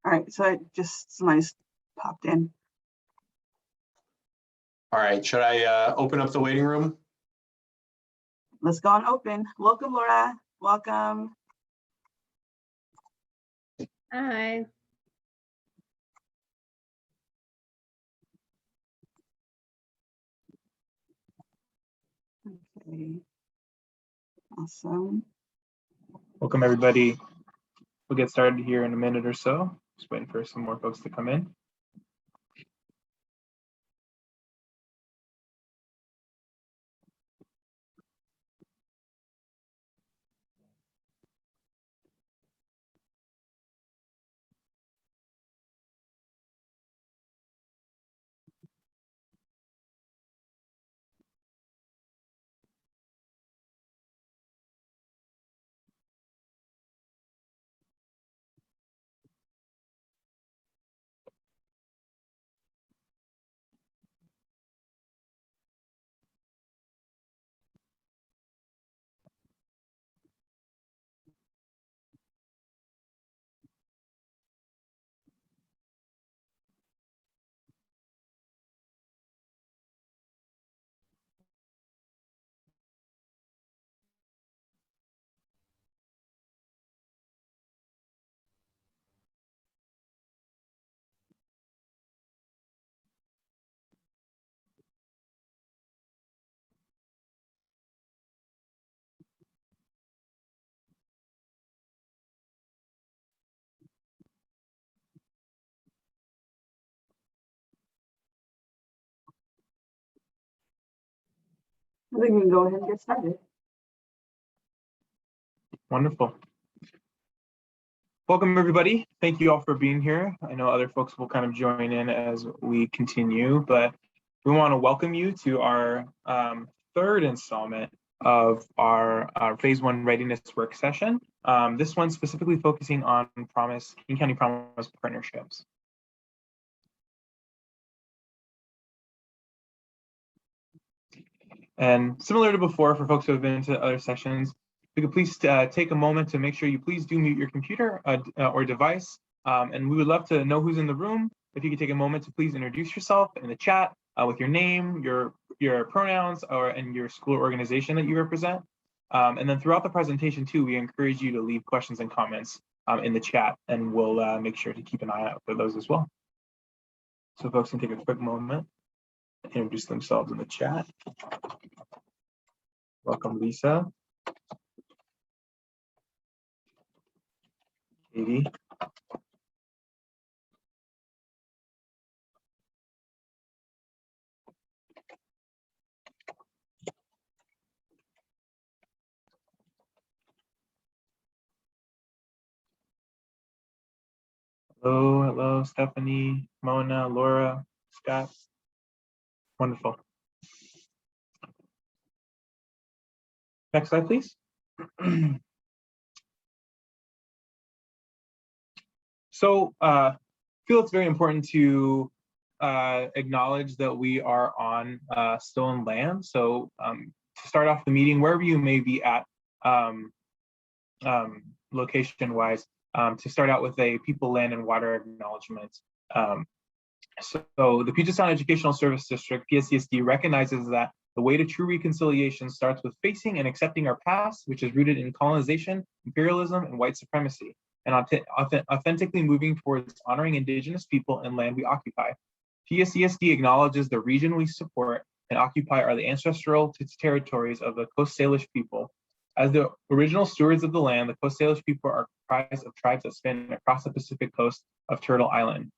All right, so somebody's popped in. All right, should I open up the waiting room? Let's go and open. Welcome, Laura. Welcome. Hi. Okay. Awesome. Welcome, everybody. We'll get started here in a minute or so. Just waiting for some more folks to come in. We can go ahead and get started. Wonderful. Welcome, everybody. Thank you all for being here. I know other folks will kind of join in as we continue, but we want to welcome you to our third installment of our Phase 1 Readiness work session. This one specifically focusing on King County Promise partnerships. And similar to before, for folks who have been to other sessions, if you could please take a moment to make sure you please do mute your computer or device. And we would love to know who's in the room. If you could take a moment to please introduce yourself in the chat with your name, your pronouns, and your school or organization that you represent. And then throughout the presentation too, we encourage you to leave questions and comments in the chat, and we'll make sure to keep an eye out for those as well. So folks can take a quick moment to introduce themselves in the chat. Welcome, Lisa. Katie. Hello, Stephanie, Mona, Laura, Scott. Wonderful. Next slide, please. So I feel it's very important to acknowledge that we are on stolen land. So to start off the meeting, wherever you may be at location-wise, to start out with a people, land, and water acknowledgement. So the Puget Sound Educational Service District, PSCSD, recognizes that the way to true reconciliation starts with facing and accepting our past, which is rooted in colonization, imperialism, and white supremacy, and authentically moving towards honoring Indigenous people and land we occupy. PSCSD acknowledges the region we support and occupy are the ancestral territories of the Coast Salish people. As the original stewards of the land, the Coast Salish people are comprised of tribes that span across the Pacific coast of Turtle Island.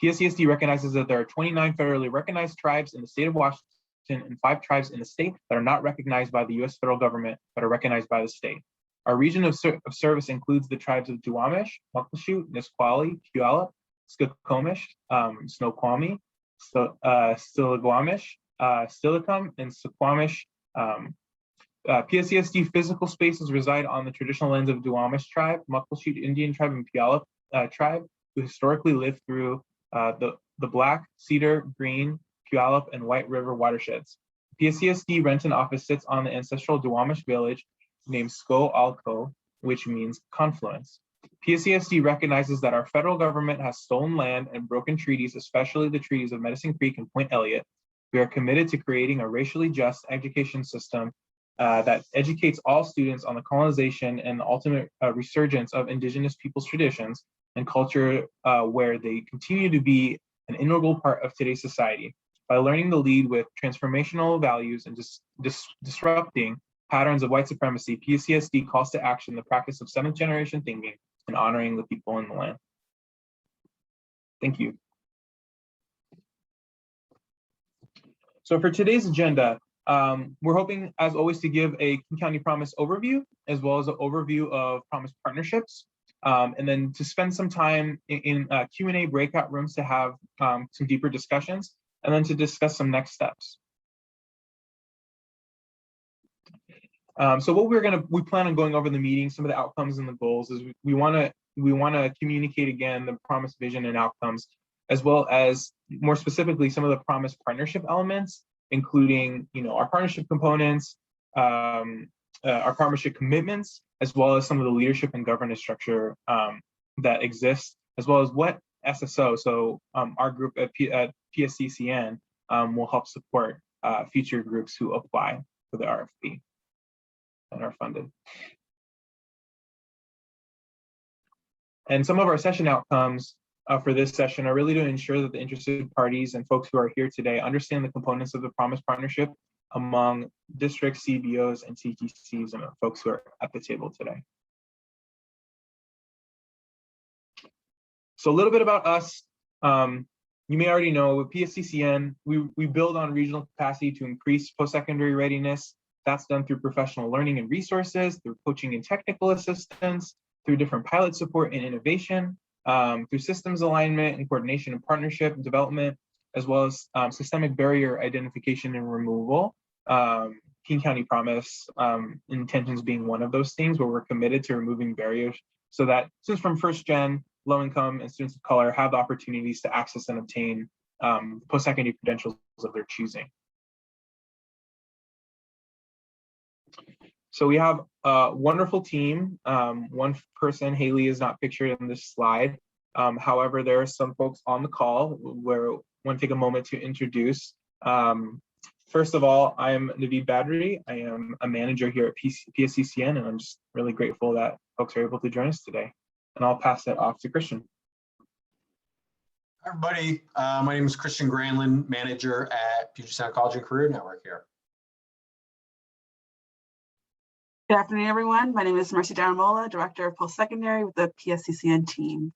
PSCSD recognizes that there are 29 federally recognized tribes in the state of Washington and 5 tribes in the state that are not recognized by the U.S. federal government, but are recognized by the state. Our region of service includes the tribes of Duwamish, Muckleshoot, Nisqually, Puyallup, Skokomish, Snoqualmie, Stillaguamish, Steilacoom, and Suquamish. PSCSD physical spaces reside on the traditional lands of Duwamish tribe, Muckleshoot Indian tribe, and Puyallup tribe, who historically lived through the Black, Cedar, Green, Puyallup, and White River watersheds. PSCSD Renton office sits on the ancestral Duwamish village named Sko Alko, which means confluence. PSCSD recognizes that our federal government has stolen land and broken treaties, especially the treaties of Medicine Creek and Point Elliott. We are committed to creating a racially just education system that educates all students on the colonization and the ultimate resurgence of Indigenous peoples' traditions and culture, where they continue to be an integral part of today's society. By learning to lead with transformational values and disrupting patterns of white supremacy, PSCSD calls to action the practice of seventh generation thinking and honoring the people in the land. Thank you. So for today's agenda, we're hoping, as always, to give a King County Promise overview, as well as an overview of Promise partnerships, and then to spend some time in Q&A breakout rooms to have some deeper discussions, and then to discuss some next steps. So what we plan on going over in the meeting, some of the outcomes and the goals is we want to communicate again the Promise vision and outcomes, as well as more specifically some of the Promise partnership elements, including our partnership components, our partnership commitments, as well as some of the leadership and governance structure that exists, as well as what SSO, so our group at PSCCN will help support future groups who apply for the RFP and are funded. And some of our session outcomes for this session are really to ensure that the interested parties and folks who are here today understand the components of the Promise Partnership among districts, CBOs, and CTCs, and folks who are at the table today. So a little bit about us. You may already know with PSCCN, we build on regional capacity to increase post-secondary readiness. That's done through professional learning and resources, through coaching and technical assistance, through different pilot support and innovation, through systems alignment and coordination and partnership and development, as well as systemic barrier identification and removal. King County Promise intentions being one of those things where we're committed to removing barriers so that students from first gen, low income, and students of color have the opportunities to access and obtain post-secondary credentials of their choosing. So we have a wonderful team. One person, Haley, is not pictured in this slide. However, there are some folks on the call where I want to take a moment to introduce. First of all, I am Naveed Badri. I am a manager here at PSCCN, and I'm just really grateful that folks are able to join us today. And I'll pass it off to Christian. Hi, everybody. My name is Christian Granlund, manager at Puget Sound College and Career Network here. Good afternoon, everyone. My name is Mercy Daramola, Director of Post-Secondary with the PSCCN team.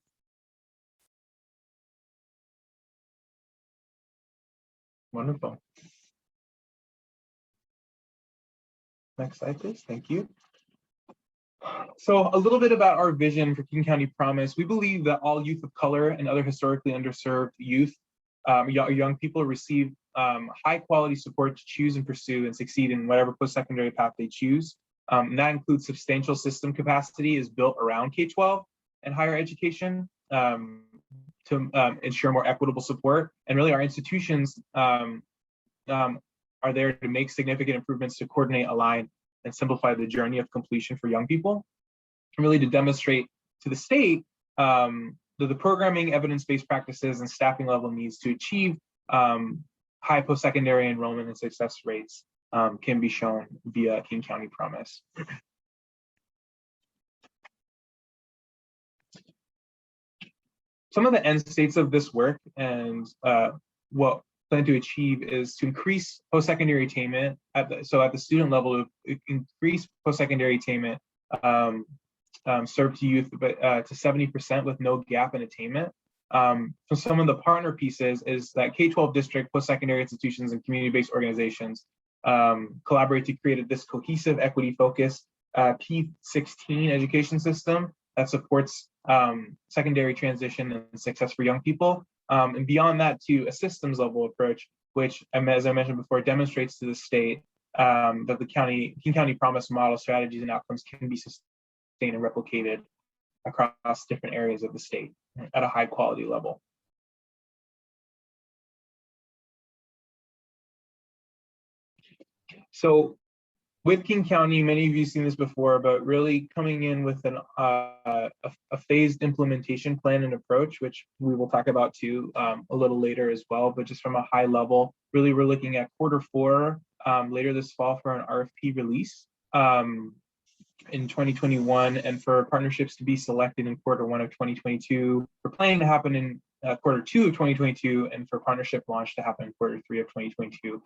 Wonderful. Next slide, please. Thank you. So a little bit about our vision for King County Promise. We believe that all youth of color and other historically underserved youth, young people receive high quality support to choose and pursue and succeed in whatever post-secondary path they choose. And that includes substantial system capacity is built around K12 and higher education to ensure more equitable support. And really our institutions are there to make significant improvements to coordinate, align, and simplify the journey of completion for young people. And really to demonstrate to the state that the programming, evidence-based practices, and staffing level needs to achieve high post-secondary enrollment and success rates can be shown via King County Promise. Some of the end states of this work and what we plan to achieve is to increase post-secondary attainment at the student level, to increase post-secondary attainment served to youth to 70% with no gap in attainment. So some of the partner pieces is that K12 district post-secondary institutions and community-based organizations collaborate to create this cohesive, equity-focused P16 education system that supports secondary transition and success for young people. And beyond that, to a systems level approach, which, as I mentioned before, demonstrates to the state that the King County Promise model strategies and outcomes can be sustained and replicated across different areas of the state at a high quality level. So with King County, many of you have seen this before, but really coming in with a phased implementation plan and approach, which we will talk about too a little later as well. But just from a high level, really we're looking at Q4 later this fall for an RFP release in 2021, and for partnerships to be selected in Q1 of 2022. We're planning to happen in Q2 of 2022, and for partnership launch to happen in Q3 of 2022.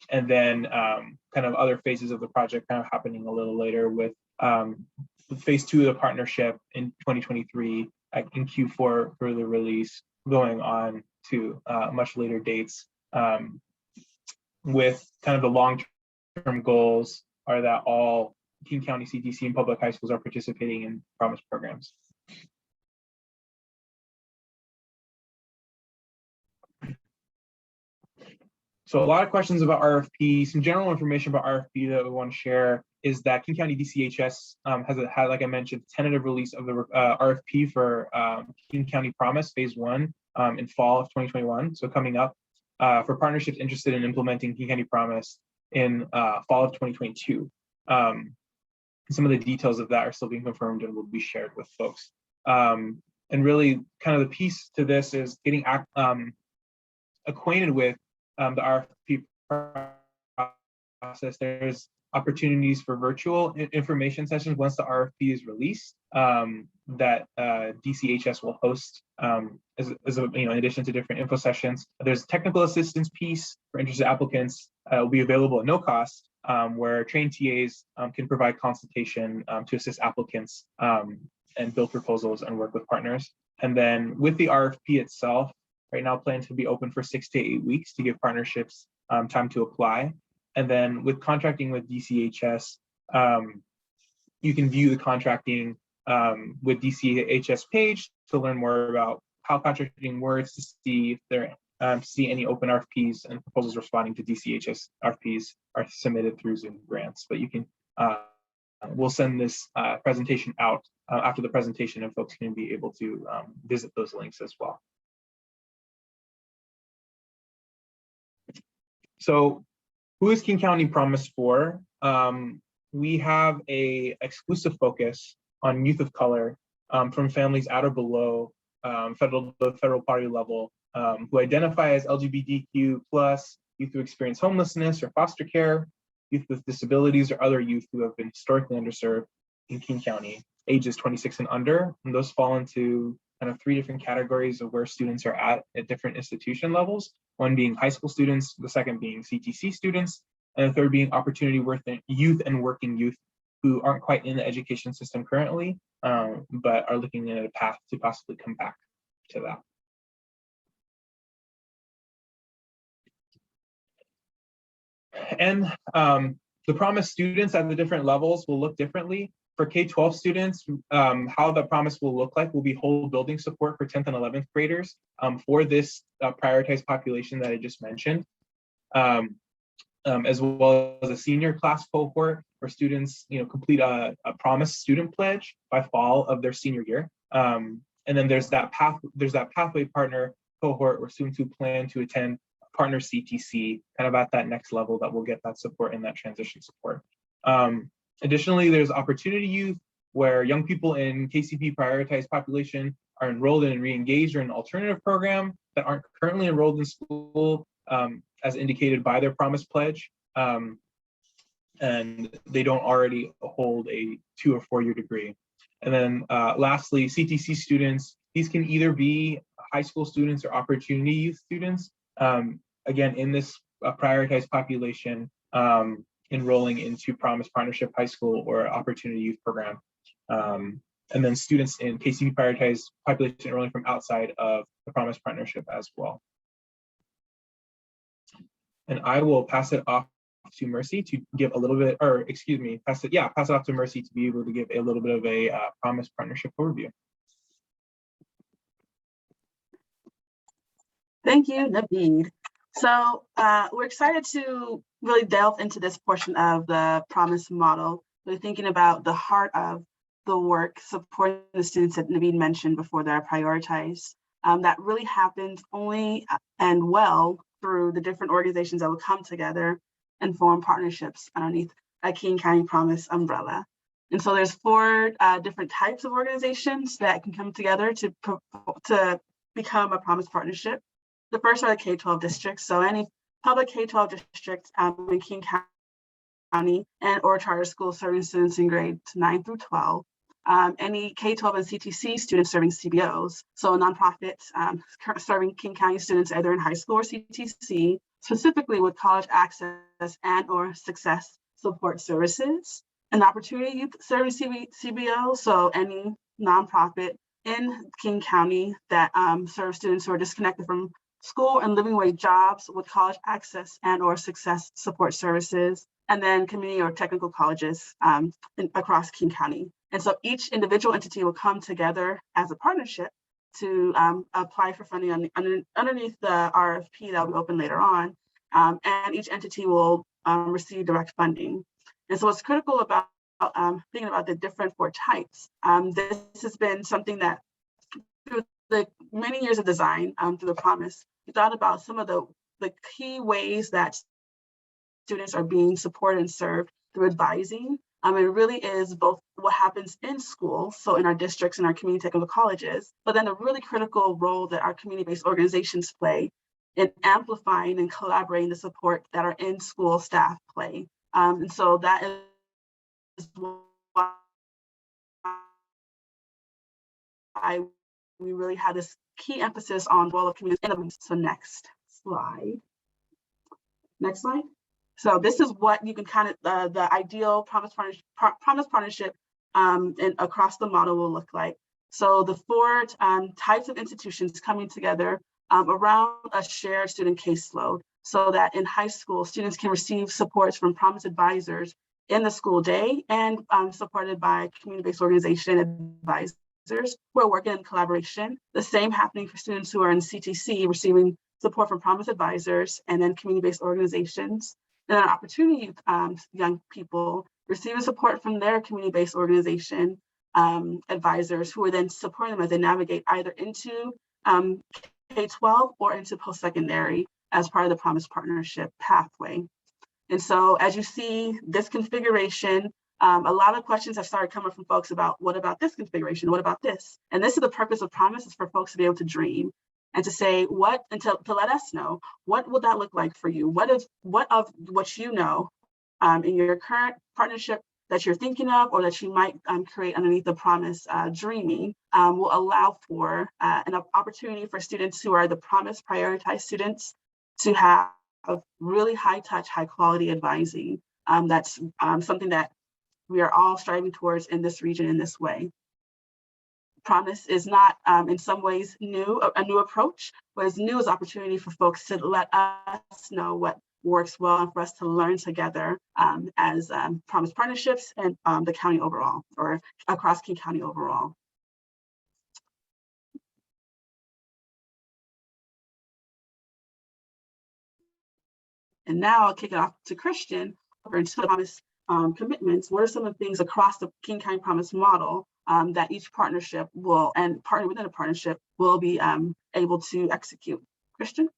And then kind of other phases of the project kind of happening a little later with phase 2 of the partnership in 2023 in Q4 for the release, going on to much later dates, with kind of the long-term goals are that all King County CTC and public high schools are participating in Promise programs. So a lot of questions about RFP. Some general information about RFP that we want to share is that King County DCHS has had, like I mentioned, tentative release of the RFP for King County Promise Phase 1 in fall of 2021. So coming up for partnerships interested in implementing King County Promise in fall of 2022. Some of the details of that are still being confirmed and will be shared with folks. And really kind of the piece to this is getting acquainted with the RFP process. There's opportunities for virtual information sessions once the RFP is released that DCHS will host as a, in addition to different info sessions. There's a technical assistance piece for interested applicants. Will be available at no cost, where trained TAs can provide consultation to assist applicants and build proposals and work with partners. And then with the RFP itself, right now planned to be open for 6 to 8 weeks to give partnerships time to apply. And then with contracting with DCHS, you can view the contracting with DCHS page to learn more about how contracting works, to see if there see any open RFPs and proposals responding to DCHS RFPs are submitted through Zoom grants. But you can, we'll send this presentation out after the presentation, and folks can be able to visit those links as well. So who is King County Promise for? We have a exclusive focus on youth of color from families at or below the federal poverty level who identify as LGBTQ+, youth who experience homelessness or foster care, youth with disabilities, or other youth who have been historically underserved in King County, ages 26 and under. And those fall into kind of 3 different categories of where students are at different institution levels. One being high school students, the second being CTC students, and the third being opportunity youth and working youth who aren't quite in the education system currently, but are looking at a path to possibly come back to that. And the Promise students at the different levels will look differently. For K12 students, how the Promise will look like will be whole building support for 10th and 11th graders for this prioritized population that I just mentioned, as well as a senior class cohort where students complete a Promise student pledge by fall of their senior year. And then there's that pathway partner cohort where students who plan to attend partner CTC kind of at that next level that will get that support and that transition support. Additionally, there's opportunity youth where young people in KCP prioritized population are enrolled in and re-engaged or in an alternative program that aren't currently enrolled in school as indicated by their Promise pledge. And they don't already hold a 2 or 4 year degree. And then lastly, CTC students, these can either be high school students or opportunity youth students, again, in this prioritized population, enrolling into Promise Partnership High School or Opportunity Youth Program. And then students in KCP prioritized population enrolling from outside of the Promise Partnership as well. And I will pass it off to Mercy to give a little bit, or excuse me, pass it off to Mercy to be able to give a little bit of a Promise Partnership overview. Thank you, Naveed. So we're excited to really delve into this portion of the Promise model. We're thinking about the heart of the work, supporting the students that Naveed mentioned before that are prioritized. That really happens only and well through the different organizations that will come together and form partnerships underneath a King County Promise umbrella. And so there's four different types of organizations that can come together to become a Promise Partnership. The first are the K12 districts. So any public K12 district in King County and or charter schools serving students in grades 9 through 12. Any K12 and CTC students serving CBOs. So nonprofits serving King County students either in high school or CTC, specifically with college access and or success support services. An opportunity youth serving CBO, so any nonprofit in King County that serves students who are disconnected from school and living wage jobs with college access and or success support services, and then community or technical colleges across King County. And so each individual entity will come together as a partnership to apply for funding underneath the RFP that will be open later on, and each entity will receive direct funding. And so what's critical about thinking about the different four types, this has been something that through the many years of design through the Promise, we thought about some of the key ways that students are being supported and served through advising. It really is both what happens in school, so in our districts and our community technical colleges, but then the really critical role that our community-based organizations play in amplifying and collaborating the support that our in-school staff play. And so that is why we really had this key emphasis on the role of community. So next slide. Next slide. So this is what you can kind of, the ideal Promise Partnership and across the model will look like. So the four types of institutions coming together around a shared student caseload, so that in high school, students can receive supports from Promise advisors in the school day and supported by community-based organization advisors who are working in collaboration. The same happening for students who are in CTC, receiving support from Promise advisors and then community-based organizations. And then opportunity young people receiving support from their community-based organization advisors who are then supporting them as they navigate either into K12 or into post-secondary as part of the Promise Partnership pathway. And so as you see this configuration, a lot of questions have started coming from folks about, what about this configuration? What about this? And this is the purpose of Promise, is for folks to be able to dream and to say what, and to let us know, what will that look like for you? What of what you know in your current partnership that you're thinking of, or that you might create underneath the Promise dreaming, will allow for an opportunity for students who are the Promise prioritized students to have really high touch, high quality advising. That's something that we are all striving towards in this region in this way. Promise is not in some ways a new approach. What is new is opportunity for folks to let us know what works well and for us to learn together as Promise Partnerships and the county overall, or across King County overall. And now I'll kick it off to Christian for into the Promise commitments. What are some of the things across the King County Promise model that each partnership will, and partner within a partnership, will be able to execute? Christian?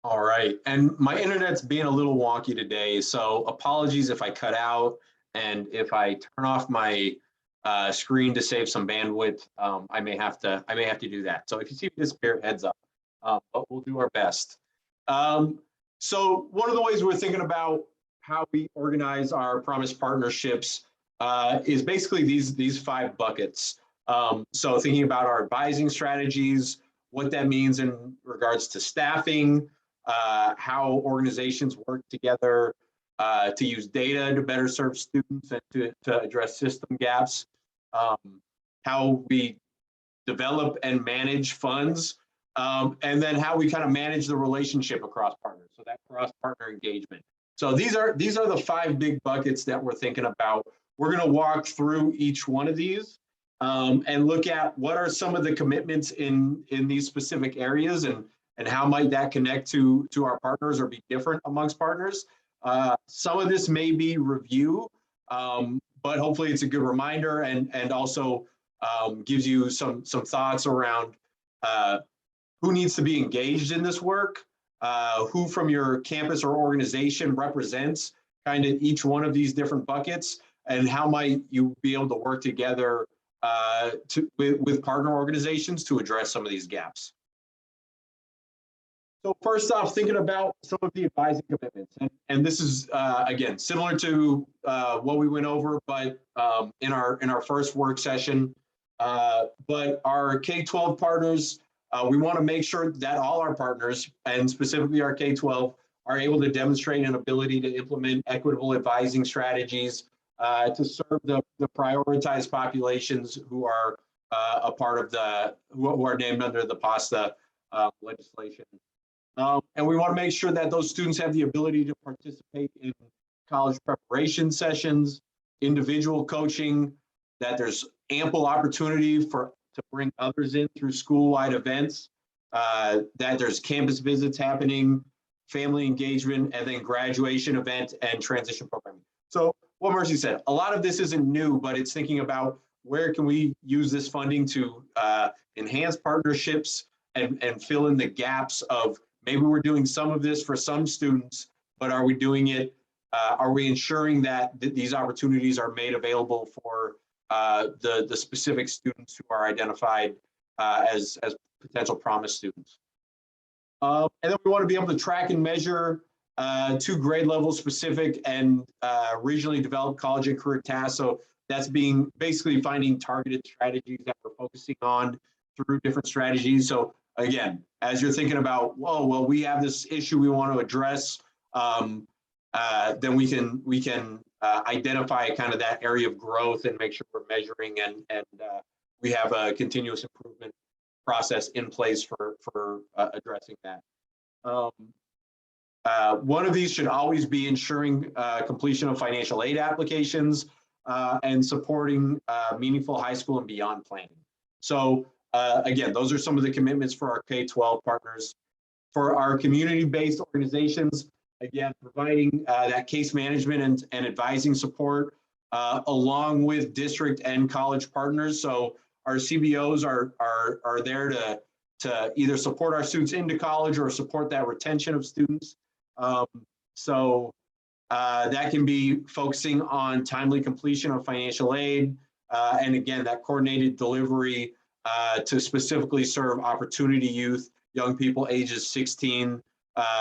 All right, and my internet's being a little wonky today, so apologies if I cut out, and if I turn off my screen to save some bandwidth, I may have to do that. So if you see me disappear, heads up, but we'll do our best. So one of the ways we're thinking about how we organize our Promise partnerships is basically these 5 buckets. So thinking about our advising strategies, what that means in regards to staffing, how organizations work together to use data to better serve students and to address system gaps, how we develop and manage funds, and then how we kind of manage the relationship across partners, so that cross-partner engagement. So these are the 5 big buckets that we're thinking about. We're going to walk through each one of these and look at what are some of the commitments in these specific areas, and how might that connect to our partners or be different amongst partners. Some of this may be review, but hopefully it's a good reminder and also gives you some thoughts around who needs to be engaged in this work, who from your campus or organization represents kind of each one of these different buckets, and how might you be able to work together with partner organizations to address some of these gaps. So first off, thinking about some of the advising commitments, and this is again similar to what we went over, but in our first work session. But our K12 partners, we want to make sure that all our partners, and specifically our K12, are able to demonstrate an ability to implement equitable advising strategies to serve the prioritized populations who are a part of who are named under the PASTA legislation. And we want to make sure that those students have the ability to participate in college preparation sessions, individual coaching, that there's ample opportunity to bring others in through school-wide events, that there's campus visits happening, family engagement, and then graduation event and transition programming. So what Mercy said, a lot of this isn't new, but it's thinking about where can we use this funding to enhance partnerships and fill in the gaps of maybe we're doing some of this for some students, but are we doing it, are we ensuring that these opportunities are made available for the specific students who are identified as potential Promise students? And then we want to be able to track and measure 2 grade level specific and regionally developed college and career tasks. So that's basically finding targeted strategies that we're focusing on through different strategies. So again, as you're thinking about, whoa, well, we have this issue we want to address, then we can identify kind of that area of growth and make sure we're measuring and we have a continuous improvement process in place for addressing that. One of these should always be ensuring completion of financial aid applications and supporting meaningful high school and beyond planning. So again, those are some of the commitments for our K12 partners. For our community-based organizations, again, providing that case management and advising support along with district and college partners. So our CBOs are there to either support our students into college or support that retention of students. So that can be focusing on timely completion of financial aid, and again, that coordinated delivery to specifically serve opportunity youth, young people ages 16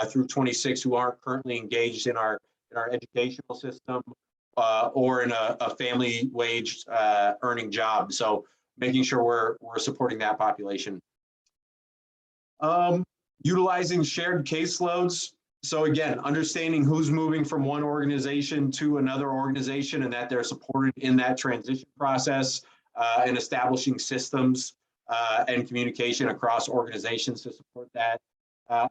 through 26 who aren't currently engaged in our educational system or in a family wage earning job. So making sure we're supporting that population. Utilizing shared caseloads. So again, understanding who's moving from one organization to another organization and that they're supported in that transition process, and establishing systems and communication across organizations to support that,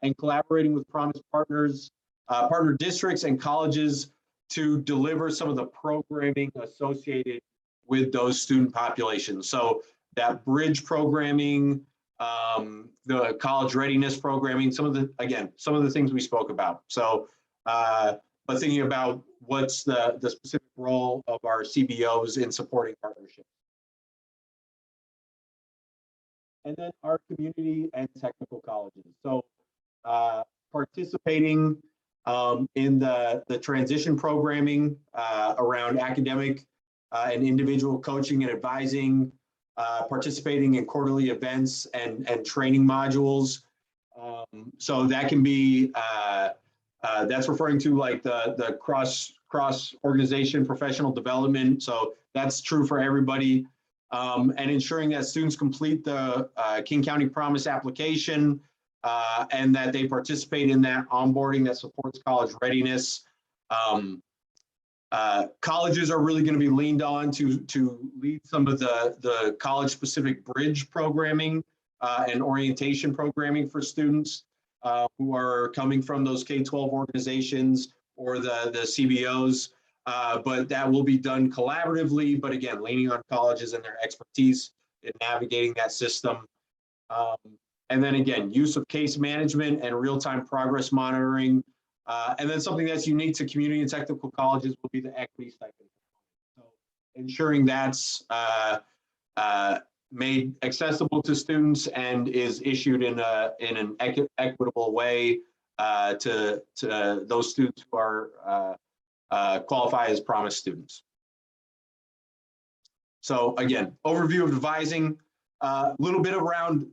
and collaborating with Promise partners, partner districts and colleges to deliver some of the programming associated with those student populations. So that bridge programming, the college readiness programming, some of the things we spoke about. So, but thinking about what's the specific role of our CBOs in supporting partnerships. And then our community and technical colleges. So participating in the transition programming around academic and individual coaching and advising, participating in quarterly events and training modules. So that can be, that's referring to like the cross organization professional development. So that's true for everybody. And ensuring that students complete the King County Promise application and that they participate in that onboarding that supports college readiness. Colleges are really going to be leaned on to lead some of the college-specific bridge programming and orientation programming for students who are coming from those K12 organizations or the CBOs. But that will be done collaboratively, but again, leaning on colleges and their expertise in navigating that system. And then again, use of case management and real-time progress monitoring. And then something that's unique to community and technical colleges will be the equity stipend. So ensuring that's made accessible to students and is issued in an equitable way to those students who are qualify as Promise students. So again, overview of devising, a little bit around,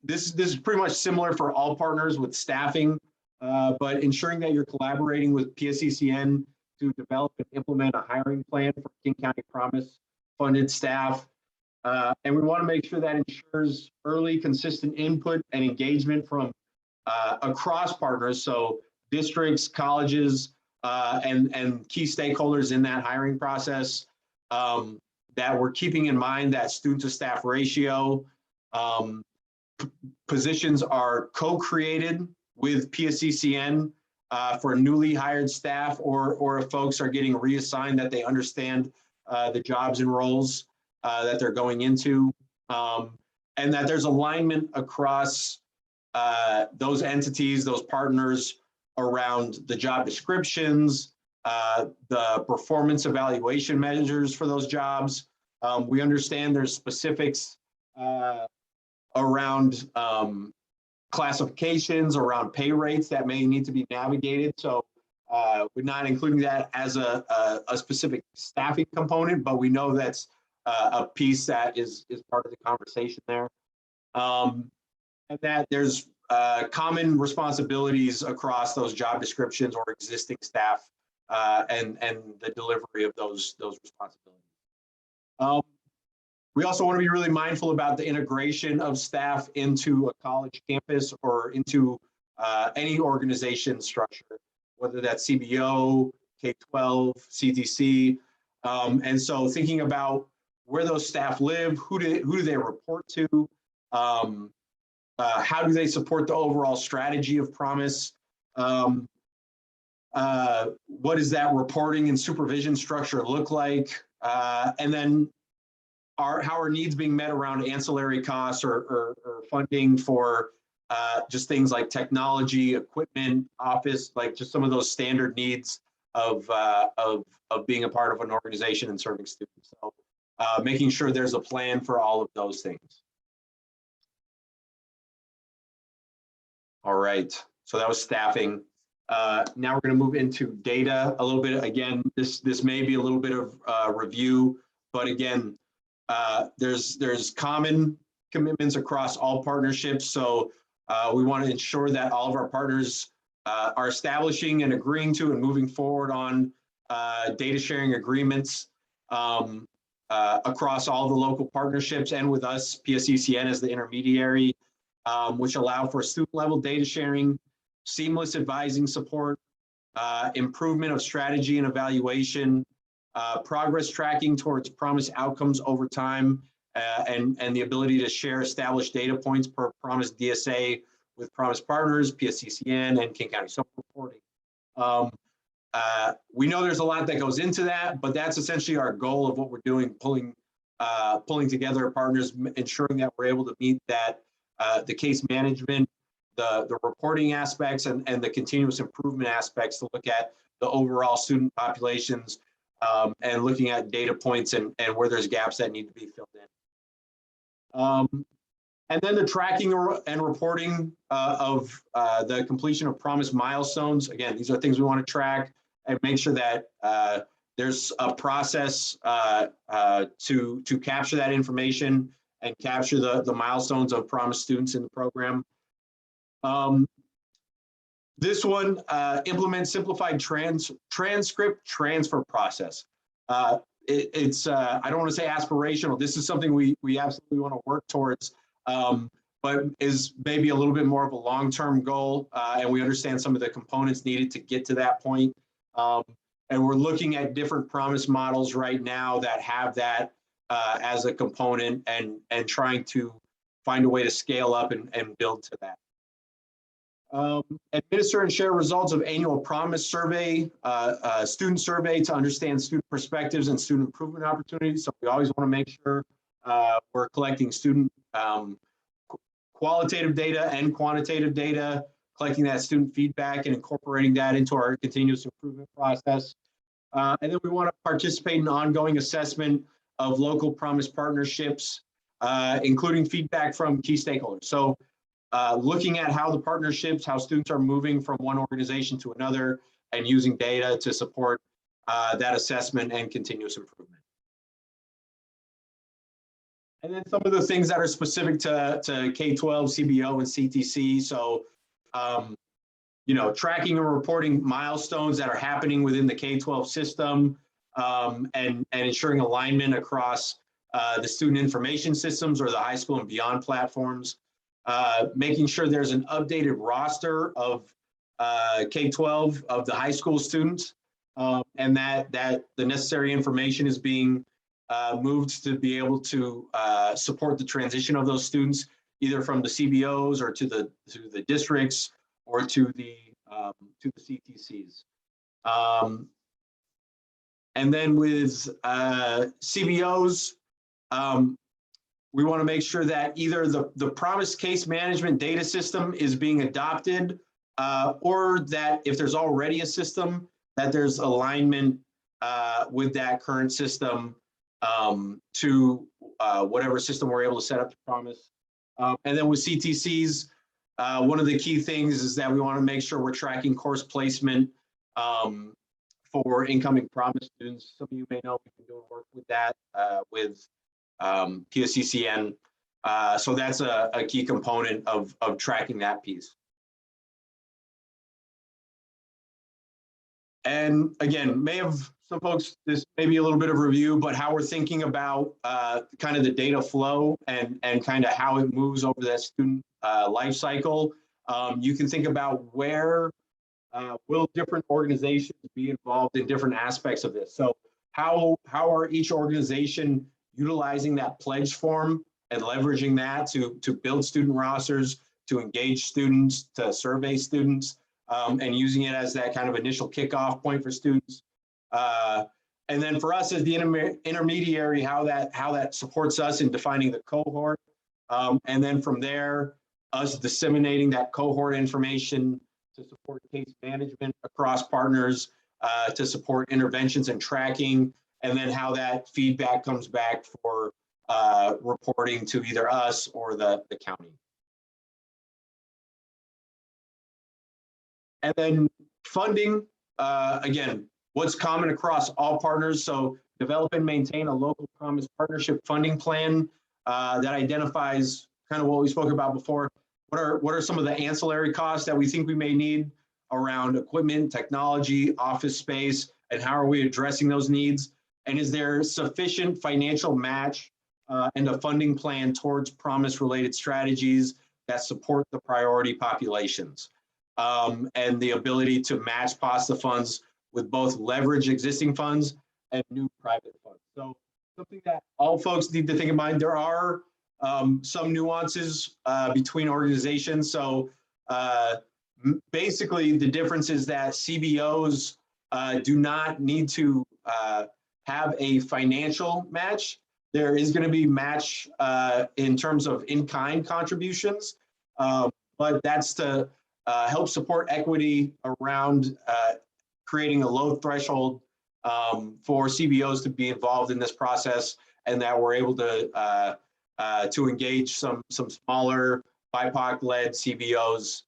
this is pretty much similar for all partners with staffing, but ensuring that you're collaborating with PSCCN to develop and implement a hiring plan for King County Promise funded staff. And we want to make sure that ensures early, consistent input and engagement from across partners, so districts, colleges, and key stakeholders in that hiring process. That we're keeping in mind that student to staff ratio. Positions are co-created with PSCCN for newly hired staff, or if folks are getting reassigned, that they understand the jobs and roles that they're going into, and that there's alignment across those entities, those partners, around the job descriptions, the performance evaluation measures for those jobs. We understand there's specifics around classifications, around pay rates that may need to be navigated. So we're not including that as a specific staffing component, but we know that's a piece that is part of the conversation there. And that there's common responsibilities across those job descriptions or existing staff and the delivery of those responsibilities. We also want to be really mindful about the integration of staff into a college campus or into any organization structure, whether that's CBO, K12, CTC. And so thinking about where those staff live, who do they report to, how do they support the overall strategy of Promise? What does that reporting and supervision structure look like? And then how are needs being met around ancillary costs or funding for just things like technology, equipment, office, like just some of those standard needs of being a part of an organization and serving students. So making sure there's a plan for all of those things. All right, so that was staffing. Now we're going to move into data a little bit. Again, this may be a little bit of review, but again, there's common commitments across all partnerships. So we want to ensure that all of our partners are establishing and agreeing to and moving forward on data sharing agreements across all the local partnerships and with us, PSCCN as the intermediary, which allow for student level data sharing, seamless advising support, improvement of strategy and evaluation, progress tracking towards Promise outcomes over time, and the ability to share established data points per Promise DSA with Promise Partners, PSCCN, and King County Self-Reporting. We know there's a lot that goes into that, but that's essentially our goal of what we're doing, pulling together partners, ensuring that we're able to meet that the case management, the reporting aspects, and the continuous improvement aspects to look at the overall student populations, and looking at data points and where there's gaps that need to be filled in. And then the tracking and reporting of the completion of Promise milestones. Again, these are things we want to track and make sure that there's a process to capture that information and capture the milestones of Promise students in the program. This one, implement simplified transcript transfer process. It's I don't want to say aspirational. This is something we absolutely want to work towards, but is maybe a little bit more of a long-term goal, and we understand some of the components needed to get to that point. And we're looking at different Promise models right now that have that as a component, and trying to find a way to scale up and build to that. Administer and share results of annual Promise survey, student survey to understand student perspectives and student improvement opportunities. So we always want to make sure we're collecting student qualitative data and quantitative data, collecting that student feedback and incorporating that into our continuous improvement process. And then we want to participate in ongoing assessment of local Promise partnerships, including feedback from key stakeholders. So looking at how the partnerships, how students are moving from one organization to another, and using data to support that assessment and continuous improvement. And then some of the things that are specific to K-12, CBO, and CTC. So, you know, tracking and reporting milestones that are happening within the K-12 system, and ensuring alignment across the student information systems or the high school and beyond platforms. Making sure there's an updated roster of K-12 of the high school students, and that the necessary information is being moved to be able to support the transition of those students, either from the CBOs or to the districts or to the CTCs. And then with CBOs, we want to make sure that either the Promise case management data system is being adopted, or that if there's already a system, that there's alignment with that current system to whatever system we're able to set up to Promise. And then with CTCs, one of the key things is that we want to make sure we're tracking course placement for incoming Promise students. Some of you may know we've been doing work with that with PSCCN. So that's a key component of tracking that piece. And again, some folks, this may be a little bit of review, but how we're thinking about kind of the data flow and kind of how it moves over that student life cycle. You can think about where will different organizations be involved in different aspects of this. So how are each organization utilizing that pledge form and leveraging that to build student rosters, to engage students, to survey students, and using it as that kind of initial kickoff point for students. And then for us as the intermediary, how that supports us in defining the cohort. And then from there, us disseminating that cohort information to support case management across partners, to support interventions and tracking, and then how that feedback comes back for reporting to either us or the county. And then funding, again, what's common across all partners. So develop and maintain a local Promise partnership funding plan that identifies kind of what we spoke about before. What are some of the ancillary costs that we think we may need around equipment, technology, office space, and how are we addressing those needs? And is there sufficient financial match and a funding plan towards Promise-related strategies that support the priority populations? And the ability to match PASTA funds with both leverage existing funds and new private funds. So something that all folks need to think in mind. There are some nuances between organizations. So basically the difference is that CBOs do not need to have a financial match. There is going to be match in terms of in-kind contributions, but that's to help support equity around creating a low threshold for CBOs to be involved in this process, and that we're able to engage some smaller BIPOC-led CBOs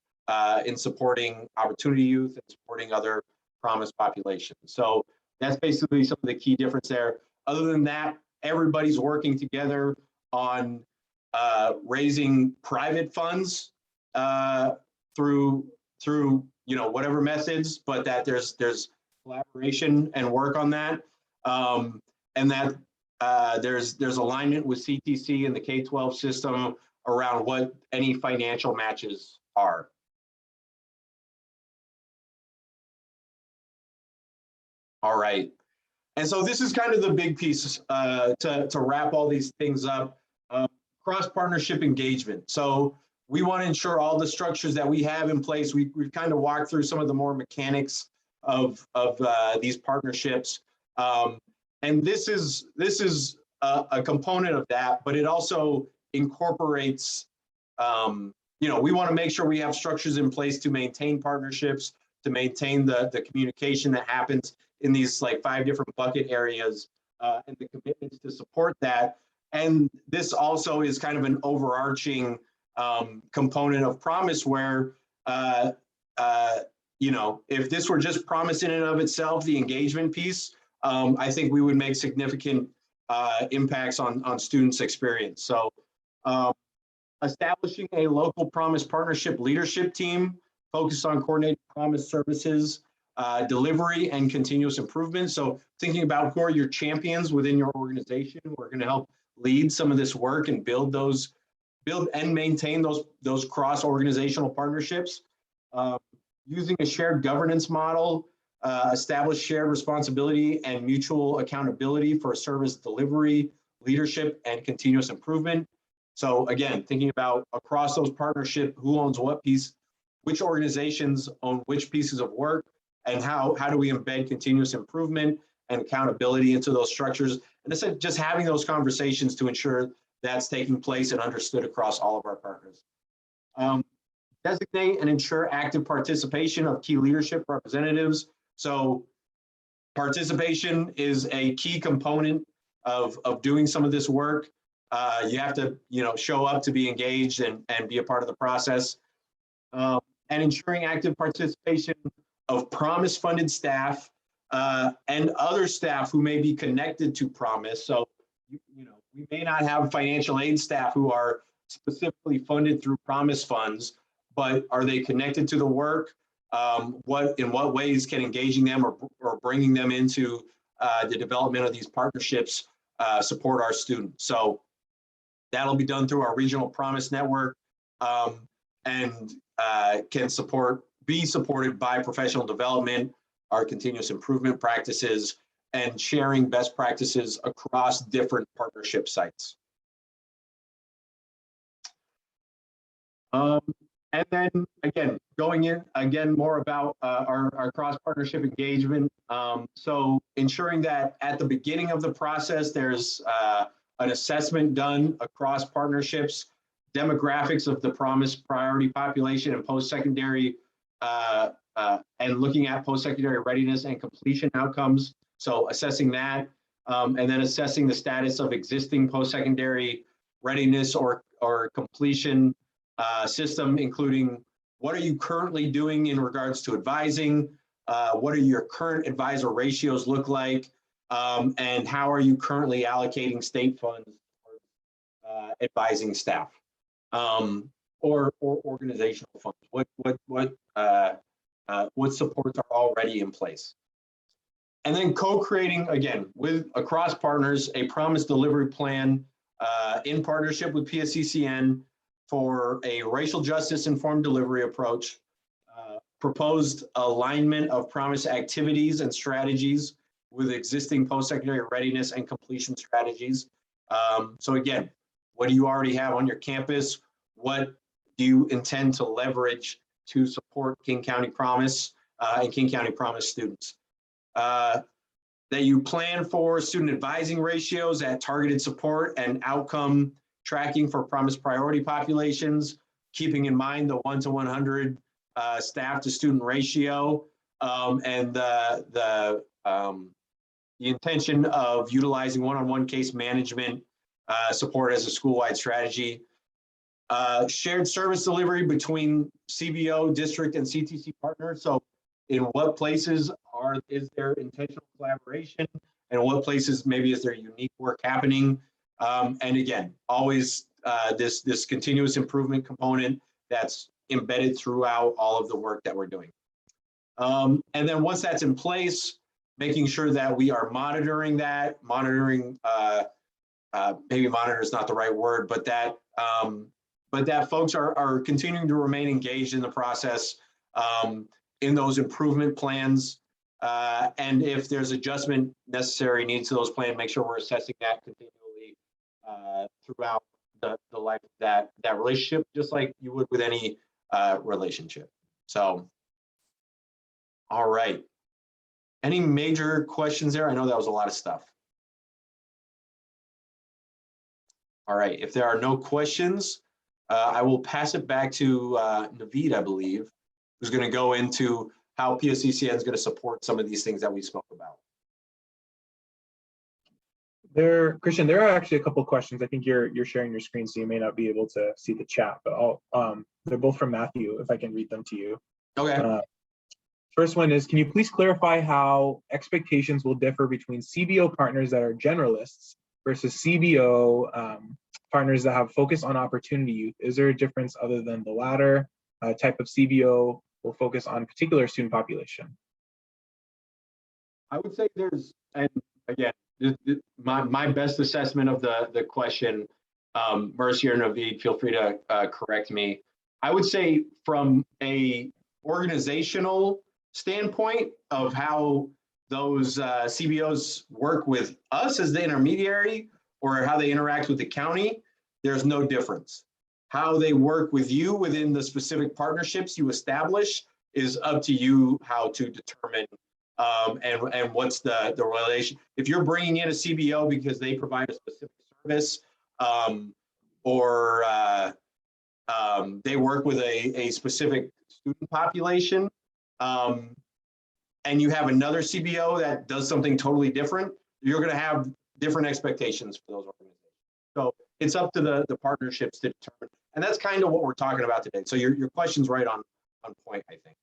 in supporting opportunity youth and supporting other Promise populations. So that's basically some of the key difference there. Other than that, everybody's working together on raising private funds through whatever methods, but that there's collaboration and work on that, and that there's alignment with CTC and the K-12 system around what any financial matches are. All right, and so this is kind of the big piece to wrap all these things up. Cross-partnership engagement. So we want to ensure all the structures that we have in place. We've kind of walked through some of the more mechanics of these partnerships, and this is a component of that. But it also incorporates, we want to make sure we have structures in place to maintain partnerships, to maintain the communication that happens in these like 5 different bucket areas, and the commitments to support that. And this also is kind of an overarching component of Promise where, if this were just Promise in and of itself, the engagement piece, I think we would make significant impacts on students' experience. So establishing a local Promise Partnership leadership team focused on coordinated Promise services, delivery, and continuous improvement. So thinking about who are your champions within your organization who are going to help lead some of this work and build and maintain those cross-organizational partnerships. Using a shared governance model, establish shared responsibility and mutual accountability for service delivery, leadership, and continuous improvement. So again, thinking about across those partnerships, who owns what piece, which organizations own which pieces of work, and how do we embed continuous improvement and accountability into those structures. And it's just having those conversations to ensure that's taking place and understood across all of our partners. Designate and ensure active participation of key leadership representatives. So participation is a key component of doing some of this work. You have to, show up to be engaged and be a part of the process. And ensuring active participation of Promise funded staff and other staff who may be connected to Promise. So, we may not have financial aid staff who are specifically funded through Promise funds, but are they connected to the work? In what ways can engaging them or bringing them into the development of these partnerships support our students? So that'll be done through our regional Promise network and can be supported by professional development, our continuous improvement practices, and sharing best practices across different partnership sites. And then again, going in again more about our cross-partnership engagement. So ensuring that at the beginning of the process, there's an assessment done across partnerships, demographics of the Promise priority population and post-secondary, and looking at post-secondary readiness and completion outcomes. So assessing that, and then assessing the status of existing post-secondary readiness or completion system, including what are you currently doing in regards to advising, what are your current advisor ratios look like, and how are you currently allocating state funds for advising staff, or organizational funds, what supports are already in place. And then co-creating, again, across partners, a Promise delivery plan in partnership with PSCCN for a racial justice informed delivery approach, proposed alignment of Promise activities and strategies with existing post-secondary readiness and completion strategies. So again, what do you already have on your campus? What do you intend to leverage to support King County Promise and King County Promise students? That you plan for student advising ratios at targeted support and outcome tracking for Promise priority populations, keeping in mind the 1 to 100 staff to student ratio, and the intention of utilizing one-on-one case management support as a school-wide strategy. Shared service delivery between CBO, district, and CTC partners. So in what places is there intentional collaboration, and what places maybe is there unique work happening? And again, always this continuous improvement component that's embedded throughout all of the work that we're doing. And then once that's in place, making sure that we are monitoring that, maybe monitor is not the right word, but that folks are continuing to remain engaged in the process, in those improvement plans. And if there's adjustment necessary needs to those plans, make sure we're assessing that continually throughout the life of that relationship, just like you would with any relationship. So, all right. Any major questions there? I know that was a lot of stuff. All right, if there are no questions, I will pass it back to Naveed, I believe, who's going to go into how PSCCN is going to support some of these things that we spoke about. Christian, there are actually a couple of questions. I think you're sharing your screen, so you may not be able to see the chat, but they're both from Matthew, if I can read them to you. Okay. First one is, can you please clarify how expectations will differ between CBO partners that are generalists versus CBO partners that have focus on opportunity youth? Is there a difference other than the latter type of CBO will focus on particular student population? I would say there's, and again, my best assessment of the question, Mercy or Naveed, feel free to correct me. I would say from a organizational standpoint of how those CBOs work with us as the intermediary or how they interact with the county, there's no difference. How they work with you within the specific partnerships you establish is up to you how to determine and what's the relation. If you're bringing in a CBO because they provide a specific service or they work with a specific student population, and you have another CBO that does something totally different, you're going to have different expectations for those organizations. So it's up to the partnerships to determine. And that's kind of what we're talking about today. So your question's right on point, I think.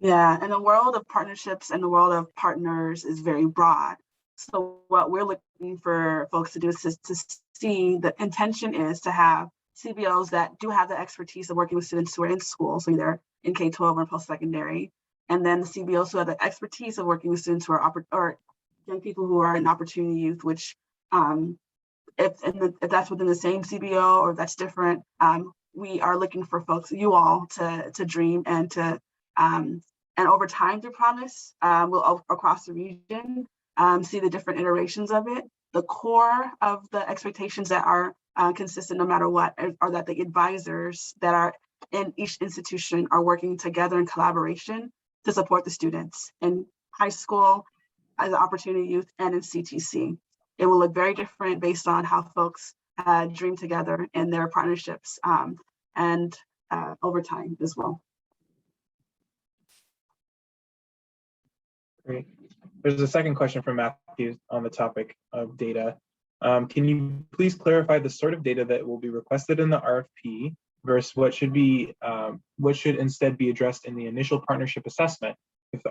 Yeah, and the world of partnerships and the world of partners is very broad. So what we're looking for folks to do is to see the intention is to have CBOs that do have the expertise of working with students who are in school, so either in K12 or post-secondary, and then the CBOs who have the expertise of working with students who are or young people who are in opportunity youth, which if that's within the same CBO or if that's different, we are looking for folks, you all, to dream and to and over time through Promise, we'll across the region see the different iterations of it. The core of the expectations that are consistent no matter what are that the advisors that are in each institution are working together in collaboration to support the students in high school, as an opportunity youth, and in CTC. It will look very different based on how folks dream together in their partnerships and over time as well. Great. There's a second question from Matthew on the topic of data. Can you please clarify the sort of data that will be requested in the RFP versus what should instead be addressed in the initial partnership assessment? If the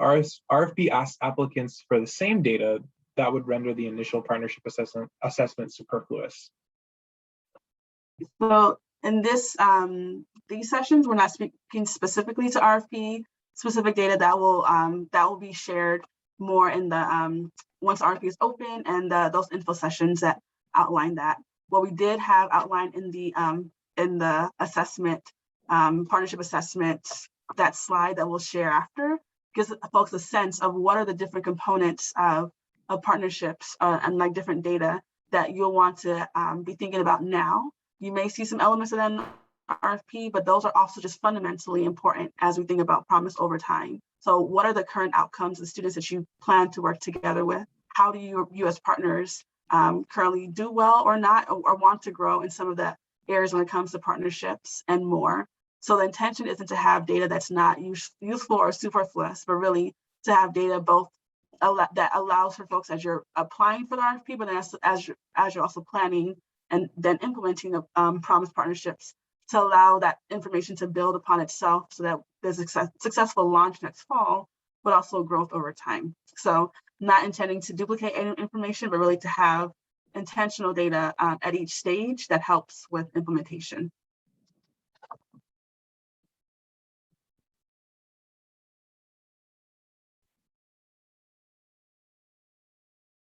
RFP asks applicants for the same data, that would render the initial partnership assessment superfluous. So in these sessions, we're not speaking specifically to RFP specific data that will be shared more in the once RFP is open and those info sessions that outline that. What we did have outlined in the assessment, partnership assessment, that slide that we'll share after gives folks a sense of what are the different components of partnerships and like different data that you'll want to be thinking about now. You may see some elements of that in the RFP, but those are also just fundamentally important as we think about Promise over time. So what are the current outcomes of students that you plan to work together with? How do you as partners currently do well or not, or want to grow in some of the areas when it comes to partnerships and more? So the intention isn't to have data that's not useful or superfluous, but really to have data both that allows for folks as you're applying for the RFP, but then as you're also planning and then implementing the Promise partnerships to allow that information to build upon itself so that there's a successful launch next fall, but also growth over time. So not intending to duplicate any information, but really to have intentional data at each stage that helps with implementation.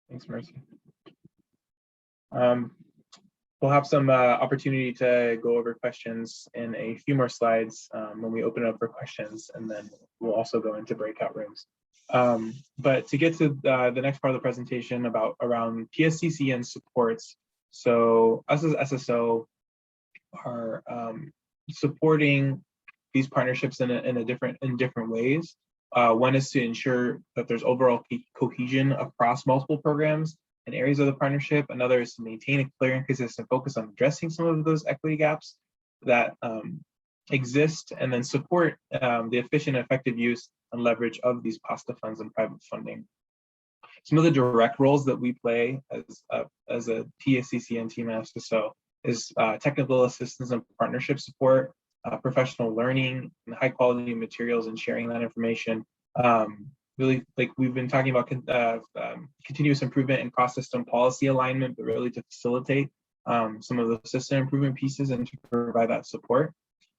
Thanks, Mercy. We'll have some opportunity to go over questions in a few more slides when we open it up for questions, and then we'll also go into breakout rooms. But to get to the next part of the presentation around PSCCN supports, so us as SSO are supporting these partnerships in different ways. One is to ensure that there's overall cohesion across multiple programs and areas of the partnership. Another is to maintain a clear and consistent focus on addressing some of those equity gaps that exist, and then support the efficient and effective use and leverage of these PASTA funds and private funding. Some of the direct roles that we play as a PSCCN team at SSO is technical assistance and partnership support, professional learning, and high quality materials and sharing that information, really, like we've been talking about continuous improvement and cross-system policy alignment, but really to facilitate some of the system improvement pieces and to provide that support.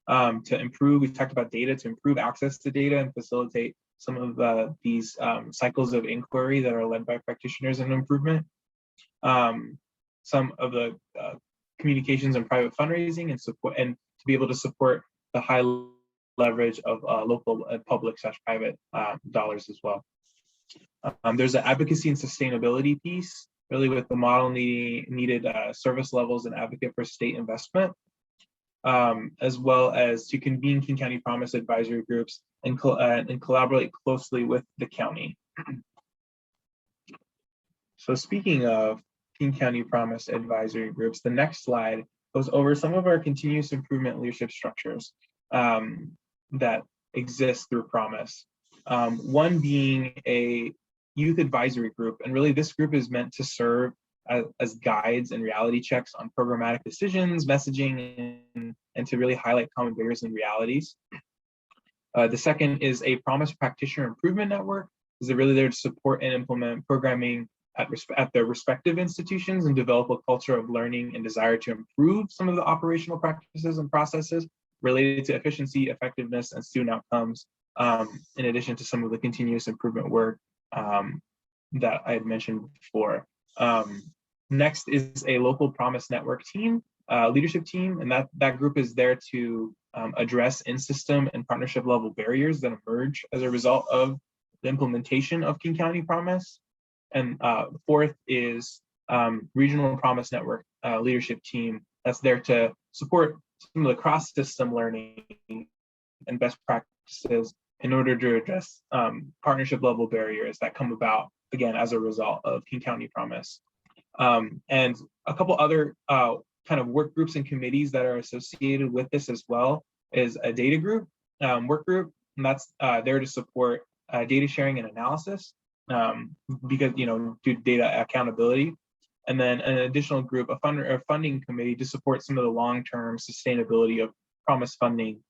To improve, we talked about data, to improve access to data and facilitate some of these cycles of inquiry that are led by practitioners and improvement. Some of the communications and private fundraising and support, and to be able to support the high leverage of local and public/private dollars as well. There's an advocacy and sustainability piece, really with the model needed service levels and advocate for state investment, as well as to convene King County Promise advisory groups and collaborate closely with the county. So speaking of King County Promise advisory groups, the next slide goes over some of our continuous improvement leadership structures that exist through Promise. One being a youth advisory group, and really this group is meant to serve as guides and reality checks on programmatic decisions, messaging, and to really highlight common barriers and realities. The second is a Promise Practitioner Improvement Network. They're really there to support and implement programming at their respective institutions and develop a culture of learning and desire to improve some of the operational practices and processes related to efficiency, effectiveness, and student outcomes, in addition to some of the continuous improvement work that I had mentioned before. Next is a local Promise Network team, leadership team, and that group is there to address in-system and partnership level barriers that emerge as a result of the implementation of King County Promise. And fourth is Regional Promise Network leadership team that's there to support some of the cross-system learning and best practices in order to address partnership level barriers that come about, again, as a result of King County Promise. And a couple other kind of work groups and committees that are associated with this as well is a data group, work group, and that's there to support data sharing and analysis, because, do data accountability. And then an additional group, a funding committee to support some of the long-term sustainability of Promise funding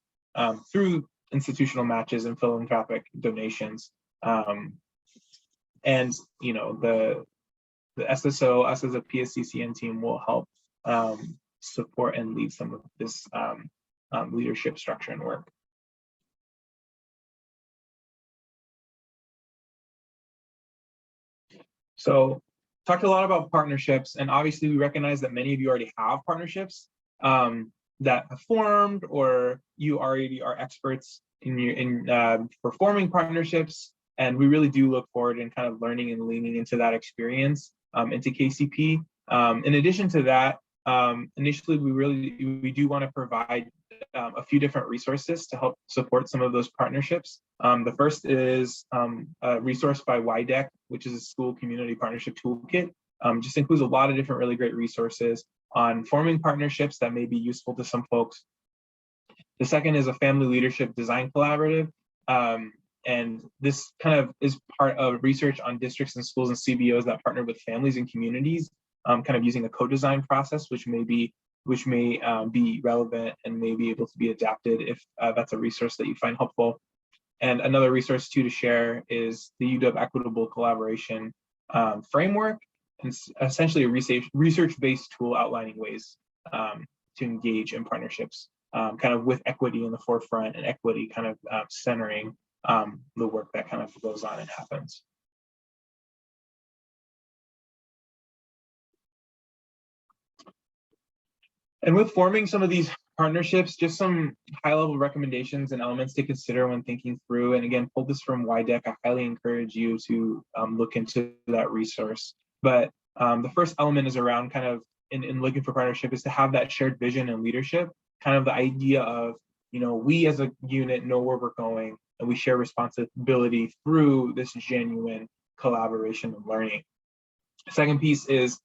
through institutional matches and philanthropic donations. And, the SSO, us as a PSCCN team, will help support and lead some of this leadership structure and work. So talked a lot about partnerships, and obviously we recognize that many of you already have partnerships that have formed, or you already are experts in performing partnerships. And we really do look forward in kind of learning and leaning into that experience into KCP. In addition to that, initially we do want to provide a few different resources to help support some of those partnerships. The first is a resource by YDEC, which is a school community partnership toolkit. Just includes a lot of different really great resources on forming partnerships that may be useful to some folks. The second is a family leadership design collaborative. And this kind of is part of research on districts and schools and CBOs that partner with families and communities, kind of using a co-design process, which may be relevant and may be able to be adapted if that's a resource that you find helpful. And another resource too to share is the UW Equitable Collaboration Framework. It's essentially a research-based tool outlining ways to engage in partnerships, kind of with equity in the forefront and equity kind of centering the work that kind of goes on and happens. And with forming some of these partnerships, just some high-level recommendations and elements to consider when thinking through. And again, pull this from YDEC. I highly encourage you to look into that resource. But the first element is around kind of in looking for partnership is to have that shared vision and leadership, kind of the idea of, we as a unit know where we're going and we share responsibility through this genuine collaboration and learning. Second piece is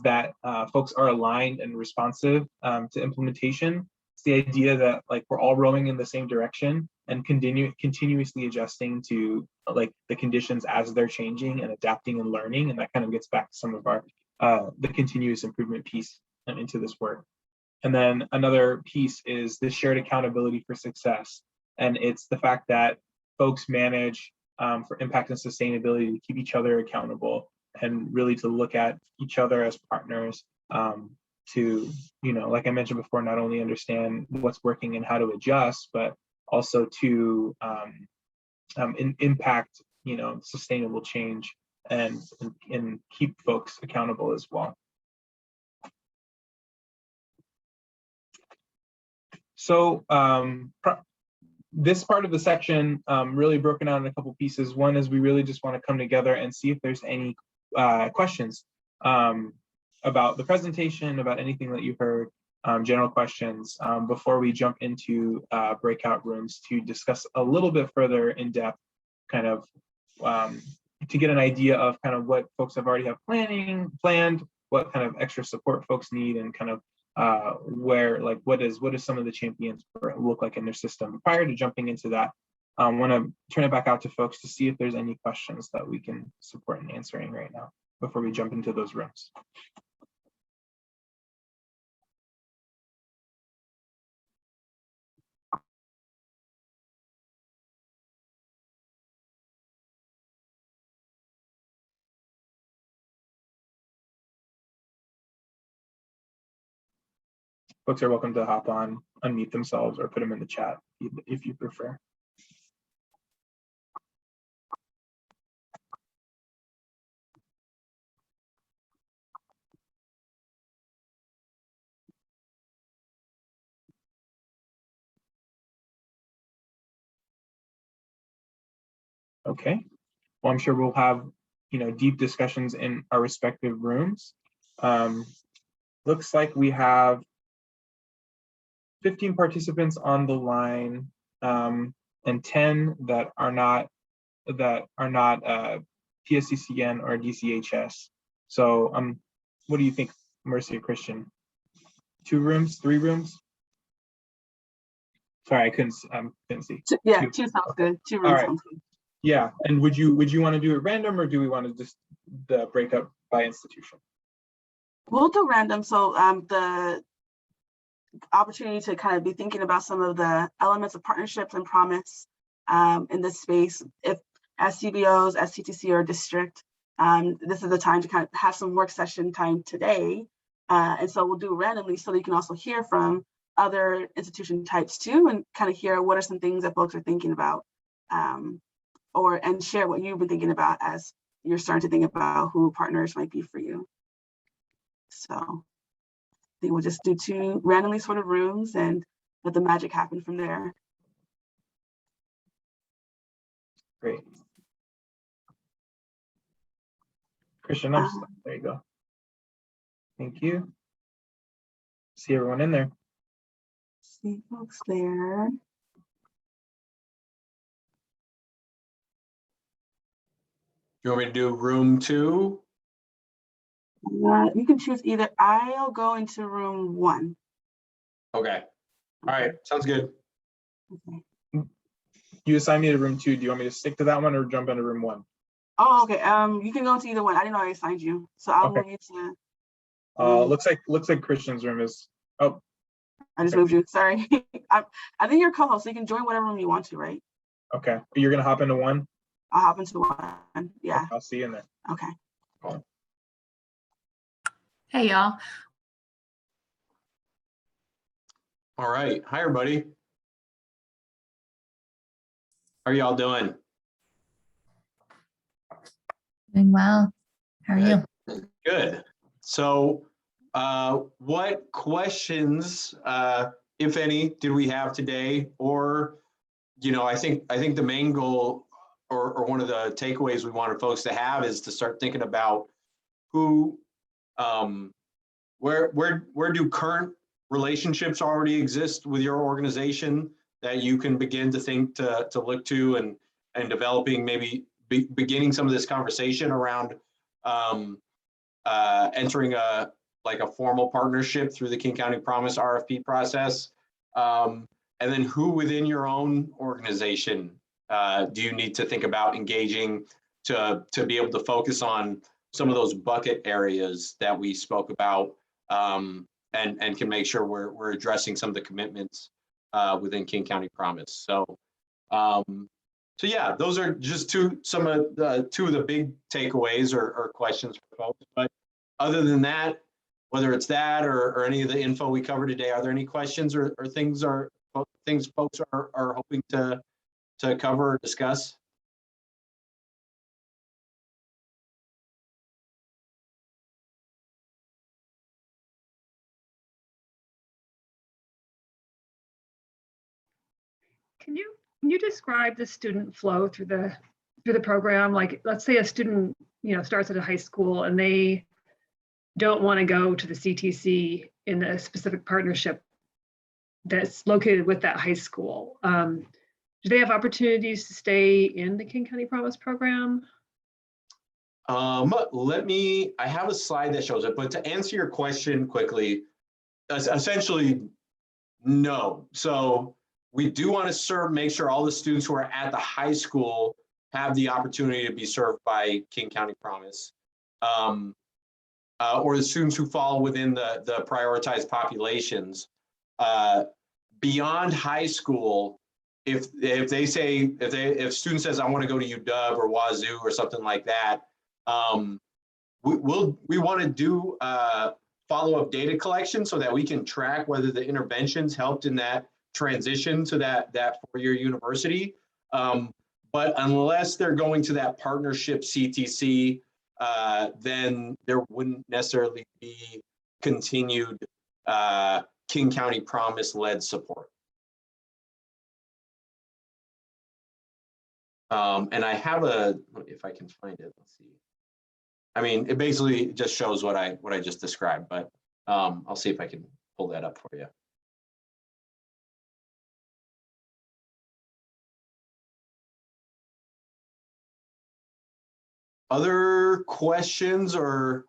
that folks are aligned and responsive to implementation. It's the idea that we're all rowing in the same direction and continuously adjusting to the conditions as they're changing and adapting and learning. And that kind of gets back to some of our the continuous improvement piece into this work. And then another piece is this shared accountability for success. And it's the fact that folks manage for impact and sustainability, to keep each other accountable, and really to look at each other as partners, to, like I mentioned before, not only understand what's working and how to adjust, but also to impact, sustainable change and keep folks accountable as well. So this part of the section really broken out in a couple pieces. One is we really just want to come together and see if there's any questions about the presentation, about anything that you heard, general questions, before we jump into breakout rooms to discuss a little bit further in depth, kind of to get an idea of kind of what folks have already planned, what kind of extra support folks need, and kind of what does some of the champions look like in their system. Prior to jumping into that, I want to turn it back out to folks to see if there's any questions that we can support in answering right now before we jump into those rooms. Folks are welcome to hop on, unmute themselves, or put them in the chat if you prefer. Okay, well, I'm sure we'll have deep discussions in our respective rooms. Looks like we have 15 participants on the line, and 10 that are not PSCCN or DCHS. So what do you think, Mercy or Christian? 2 rooms, 3 rooms? Sorry, I couldn't see. Yeah, 2 sounds good. 2 rooms sounds good. Yeah, and would you want to do it random, or do we want to just the breakup by institution? We'll do random, so the opportunity to kind of be thinking about some of the elements of partnerships and promise in this space. If as CBOs, as CTC or district, this is the time to kind of have some work session time today. And so we'll do randomly so that you can also hear from other institution types too, and kind of hear what are some things that folks are thinking about, and share what you've been thinking about as you're starting to think about who partners might be for you. So I think we'll just do 2 randomly sort of rooms and let the magic happen from there. Great. Christian, there you go. Thank you. See everyone in there. See folks there. You want me to do room 2? You can choose either. I'll go into room 1. Okay. All right. Sounds good. Okay. You assigned me to room 2. Do you want me to stick to that one or jump into room 1? Oh, okay. You can go into either one. I didn't know I assigned you, so I'll move you to. Looks like Christian's room is. Oh, I just moved you. Sorry. I think you're co-host, so you can join whatever room you want to, right? okay. You're gonna hop into 1. I'll hop into 1. Yeah. Okay, I'll see you in there. Okay. Cool. Hey, y'all. All right. Hi, everybody. How are y'all doing? Doing well. How are you? Good. So what questions, if any, did we have today? Or, I think the main goal or one of the takeaways we wanted folks to have is to start thinking about who, where do current relationships already exist with your organization that you can begin to think to look to and developing, maybe beginning some of this conversation around entering a formal partnership through the King County Promise RFP process, and then who within your own organization do you need to think about engaging to be able to focus on some of those bucket areas that we spoke about, and can make sure we're addressing some of the commitments within King County Promise. So So yeah, those are just two of the big takeaways or questions for folks. But other than that, whether it's that or any of the info we covered today, are there any questions or things folks are hoping to cover or discuss? Can you describe the student flow through the program? Like, let's say a student, starts at a high school and they don't want to go to the CTC in a specific partnership that's located with that high school. Do they have opportunities to stay in the King County Promise program? I have a slide that shows it, but to answer your question quickly, essentially, no. So we do want to make sure all the students who are at the high school have the opportunity to be served by King County Promise, or the students who fall within the prioritized populations. Beyond high school, if student says I want to go to UW or Wazoo or something like that, we want to do follow-up data collection so that we can track whether the interventions helped in that transition to that four-year university. But unless they're going to that partnership CTC, then there wouldn't necessarily be continued King County Promise-led support. And I have if I can find it, let's see. I mean, it basically just shows what I just described, but I'll see if I can pull that up for you. Other questions, or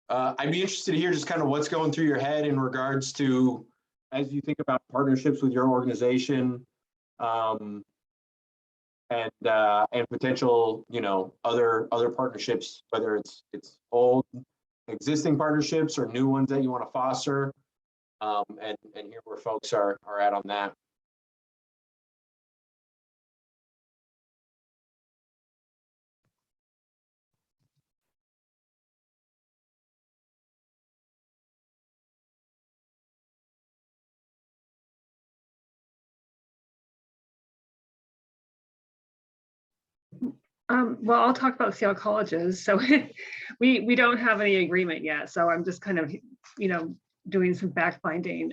I'd be interested to hear just kind of what's going through your head in regards to, as you think about partnerships with your organization, and potential, other partnerships, whether it's old existing partnerships or new ones that you want to foster, and hear where folks are at on that. Well, I'll talk about Seattle colleges. So we don't have any agreement yet. So I'm just kind of, doing some fact finding.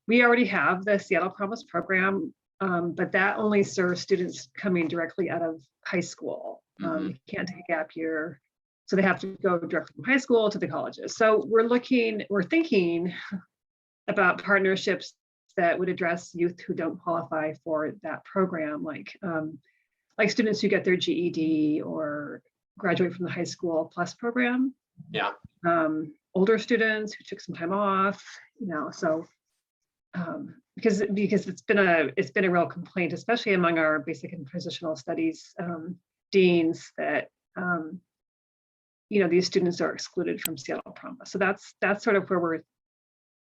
We already have the Seattle Promise program, but that only serves students coming directly out of high school. You can't take a gap year. So they have to go directly from high school to the colleges. So we're thinking about partnerships that would address youth who don't qualify for that program, like students who get their GED or graduate from the high school plus program. Yeah. Older students who took some time off, so because it's been a real complaint, especially among our basic and transitional studies deans, that these students are excluded from Seattle Promise. So that's sort of where we're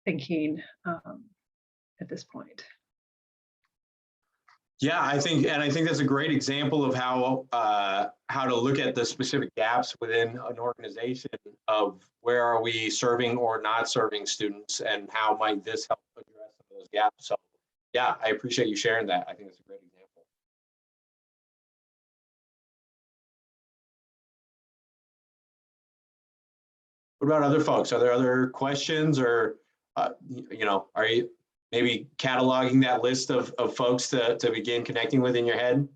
thinking at this point. Yeah, I think that's a great example of how to look at the specific gaps within an organization of where are we serving or not serving students, and how might this help address some of those gaps. So yeah, I appreciate you sharing that. I think it's a great example. What about other folks? Are there other questions, or are you maybe cataloging that list of folks to begin connecting with in your head?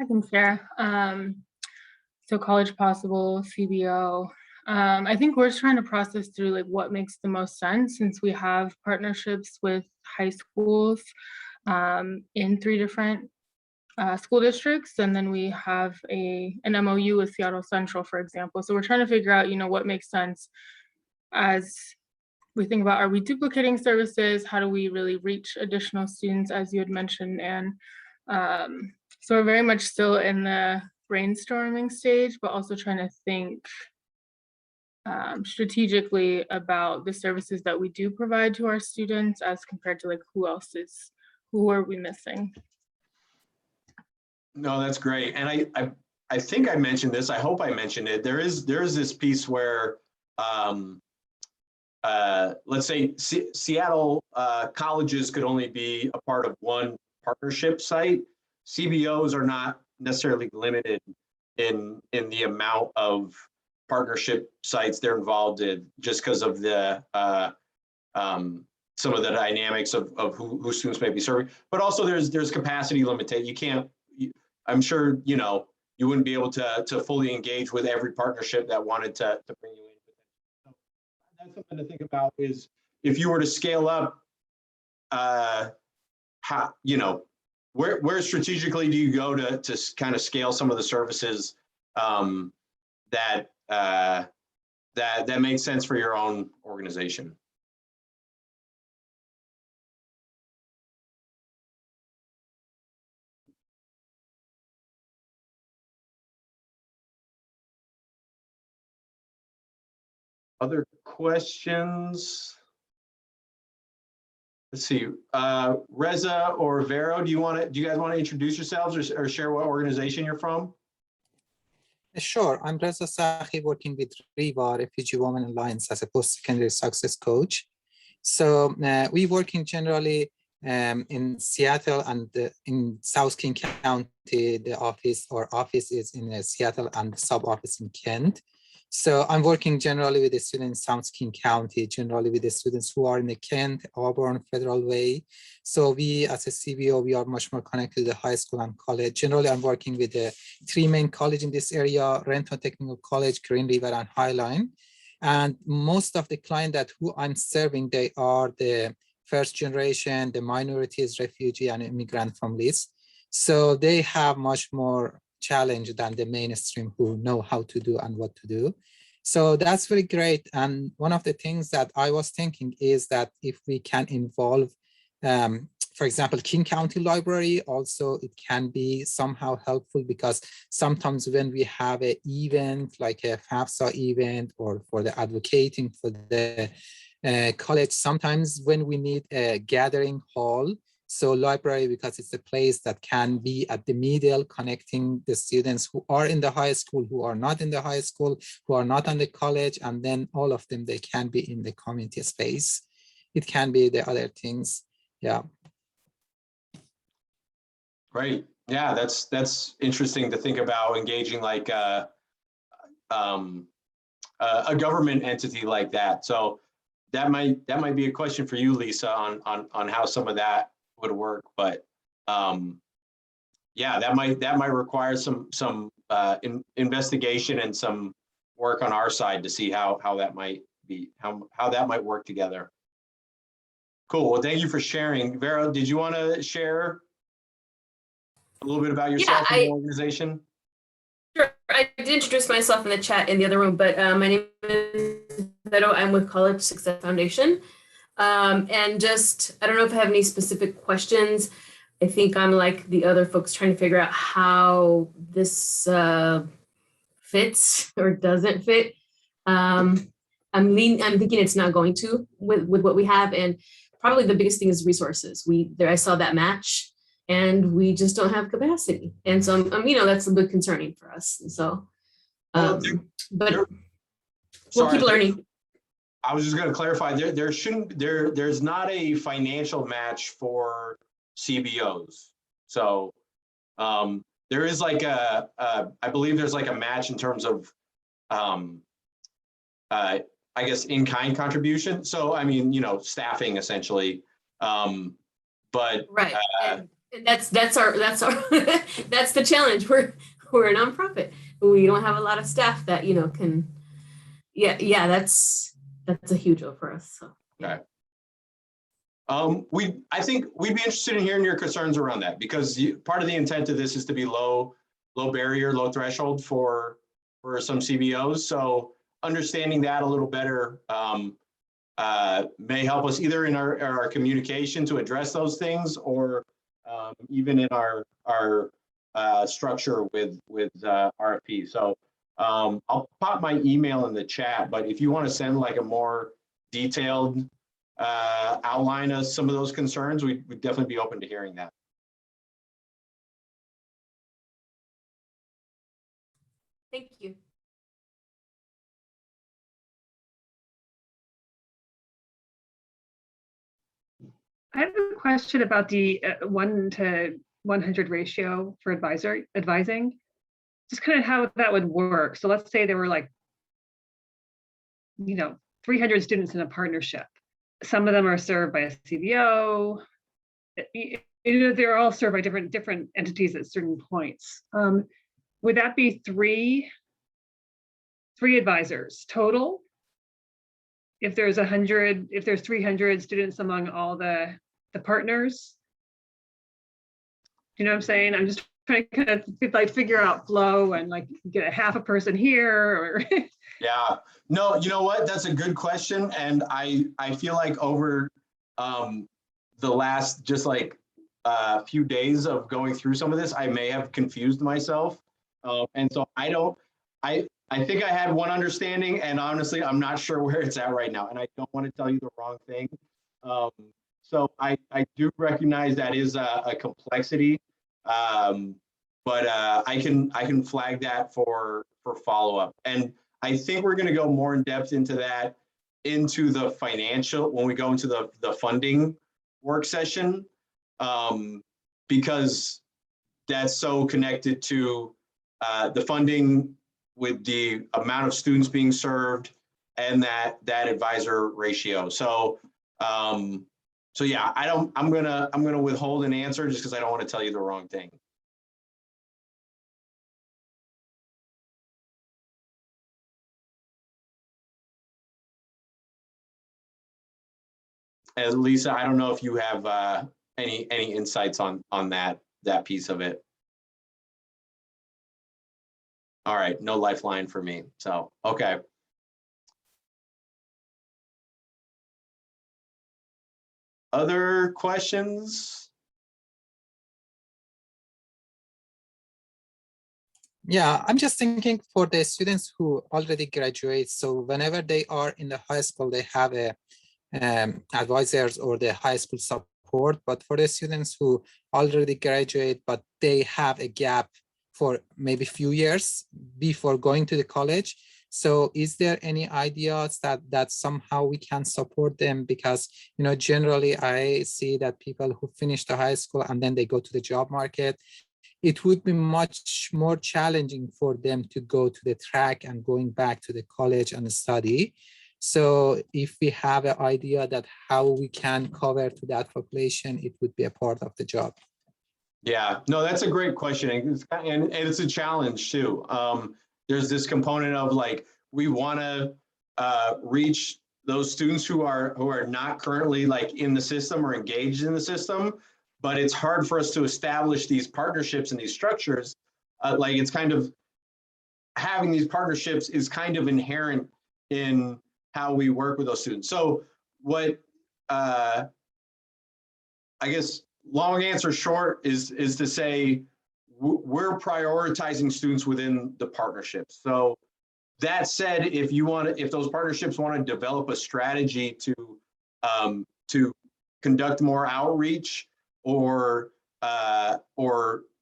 I can share. So College Possible, CBO. I think we're just trying to process through what makes the most sense, since we have partnerships with high schools in 3 different school districts, and then we have an MOU with Seattle Central, for example. So we're trying to figure out, what makes sense as we think about, are we duplicating services? How do we really reach additional students, as you had mentioned? And so we're very much still in the brainstorming stage, but also trying to think strategically about the services that we do provide to our students as compared to like who are we missing? No, that's great. And I think I mentioned this, I hope I mentioned it. There is this piece where, let's say Seattle colleges could only be a part of one partnership site. CBOs are not necessarily limited in the amount of partnership sites they're involved in, just because of the some of the dynamics of who students may be serving. But also there's capacity limitation. You can't, I'm sure, you know, you wouldn't be able to fully engage with every partnership that wanted to bring you in. So that's something to think about, is if you were to scale up, how, you know, where strategically do you go to kind of scale some of the services that make sense for your own organization? Other questions? Let's see, Reza or Vero, do you guys want to introduce yourselves or share what organization you're from? Sure, I'm Reza Sahi, working with REVA, Refugee Women Alliance, as a post-secondary success coach. So we working generally in Seattle and in South King County. The office is in Seattle and the sub office in Kent. So I'm working generally with the students in South King County, generally with the students who are in the Kent, Auburn, Federal Way. So we, as a CBO, we are much more connected to the high school and college. Generally, I'm working with the three main colleges in this area: Renton Technical College, Green River, and Highline. And most of the clients that who I'm serving, they are the first generation, the minorities, refugee, and immigrant families. So they have much more challenge than the mainstream who know how to do and what to do. So that's very great. And one of the things that I was thinking is that if we can involve, for example, King County Library, also it can be somehow helpful, because sometimes when we have an event like a FAFSA event or for the advocating for the college, sometimes when we need a gathering hall, so library, because it's a place that can be at the middle, connecting the students who are in the high school, who are not in the high school, who are not on the college, and then all of them, they can be in the community space. It can be the other things. Yeah. Great. Yeah, that's interesting to think about, engaging like a government entity like that. So that might be a question for you, Lisa, on how some of that would work. But yeah, that might require some investigation and some work on our side to see how that might be, how that might work together. Cool. Well, thank you for sharing. Vera, did you want to share a little bit about yourself and your organization? Sure. I did introduce myself in the chat in the other room, but my name is Vero. I'm with College Success Foundation. And just, I don't know if I have any specific questions. I think I'm like the other folks trying to figure out how this fits or doesn't fit. I'm thinking it's not going to with what we have, and probably the biggest thing is resources. I saw that match, and we just don't have capacity, and so I'm that's a bit concerning for us. And so, but we'll keep learning. I was just going to clarify, there's not a financial match for CBOs. So there is like I believe there's like a match in terms of I guess in-kind contribution. So I mean, staffing essentially. But right. And that's our that's the challenge. We're a nonprofit. We don't have a lot of staff that can. Yeah. That's a huge deal for us. So. Okay. I think we'd be interested in hearing your concerns around that, because part of the intent of this is to be low barrier, low threshold for some CBOs. So understanding that a little better may help us either in our communication to address those things, or even in our structure with RFP. So I'll pop my email in the chat, but if you want to send like a more detailed outline of some of those concerns, we'd definitely be open to hearing that. Thank you. I have a question about the 1 to 100 ratio for advising. Just kind of how that would work. So let's say there were like, 300 students in a partnership. Some of them are served by a CBO. They're all served by different entities at certain points. Would that be three advisors total? If there's 300 students among all the partners? You know what I'm saying? I'm just trying to kind of figure out flow and like get a half a person here or Yeah, no, you know what? That's a good question. And I feel like over the last just like few days of going through some of this, I may have confused myself. And so I think I had one understanding, and honestly, I'm not sure where it's at right now. And I don't want to tell you the wrong thing. So I do recognize that is a complexity, but I can flag that for follow-up. And I think we're going to go more in depth into that into the financial when we go into the funding work session, because that's so connected to the funding with the amount of students being served and that advisor ratio. So so yeah, I'm gonna withhold an answer just because I don't want to tell you the wrong thing. And Lisa, I don't know if you have any insights on that piece of it. All right, no lifeline for me. So, okay. Other questions? Yeah, I'm just thinking for the students who already graduate. So whenever they are in the high school, they have a advisors or the high school support. But for the students who already graduate, but they have a gap for maybe few years before going to the college. So is there any ideas that somehow we can support them? Because, generally I see that people who finish the high school and then they go to the job market, it would be much more challenging for them to go to the track and going back to the college and study. So if we have an idea that how we can cover to that population, it would be a part of the job. Yeah, no, that's a great question. And it's a challenge too. There's this component of like, we want to reach those students who are not currently like in the system or engaged in the system, but it's hard for us to establish these partnerships and these structures. Like it's kind of having these partnerships is kind of inherent in how we work with those students. So what I guess long answer short is to say we're prioritizing students within the partnerships. So that said, if those partnerships want to develop a strategy to conduct more outreach, or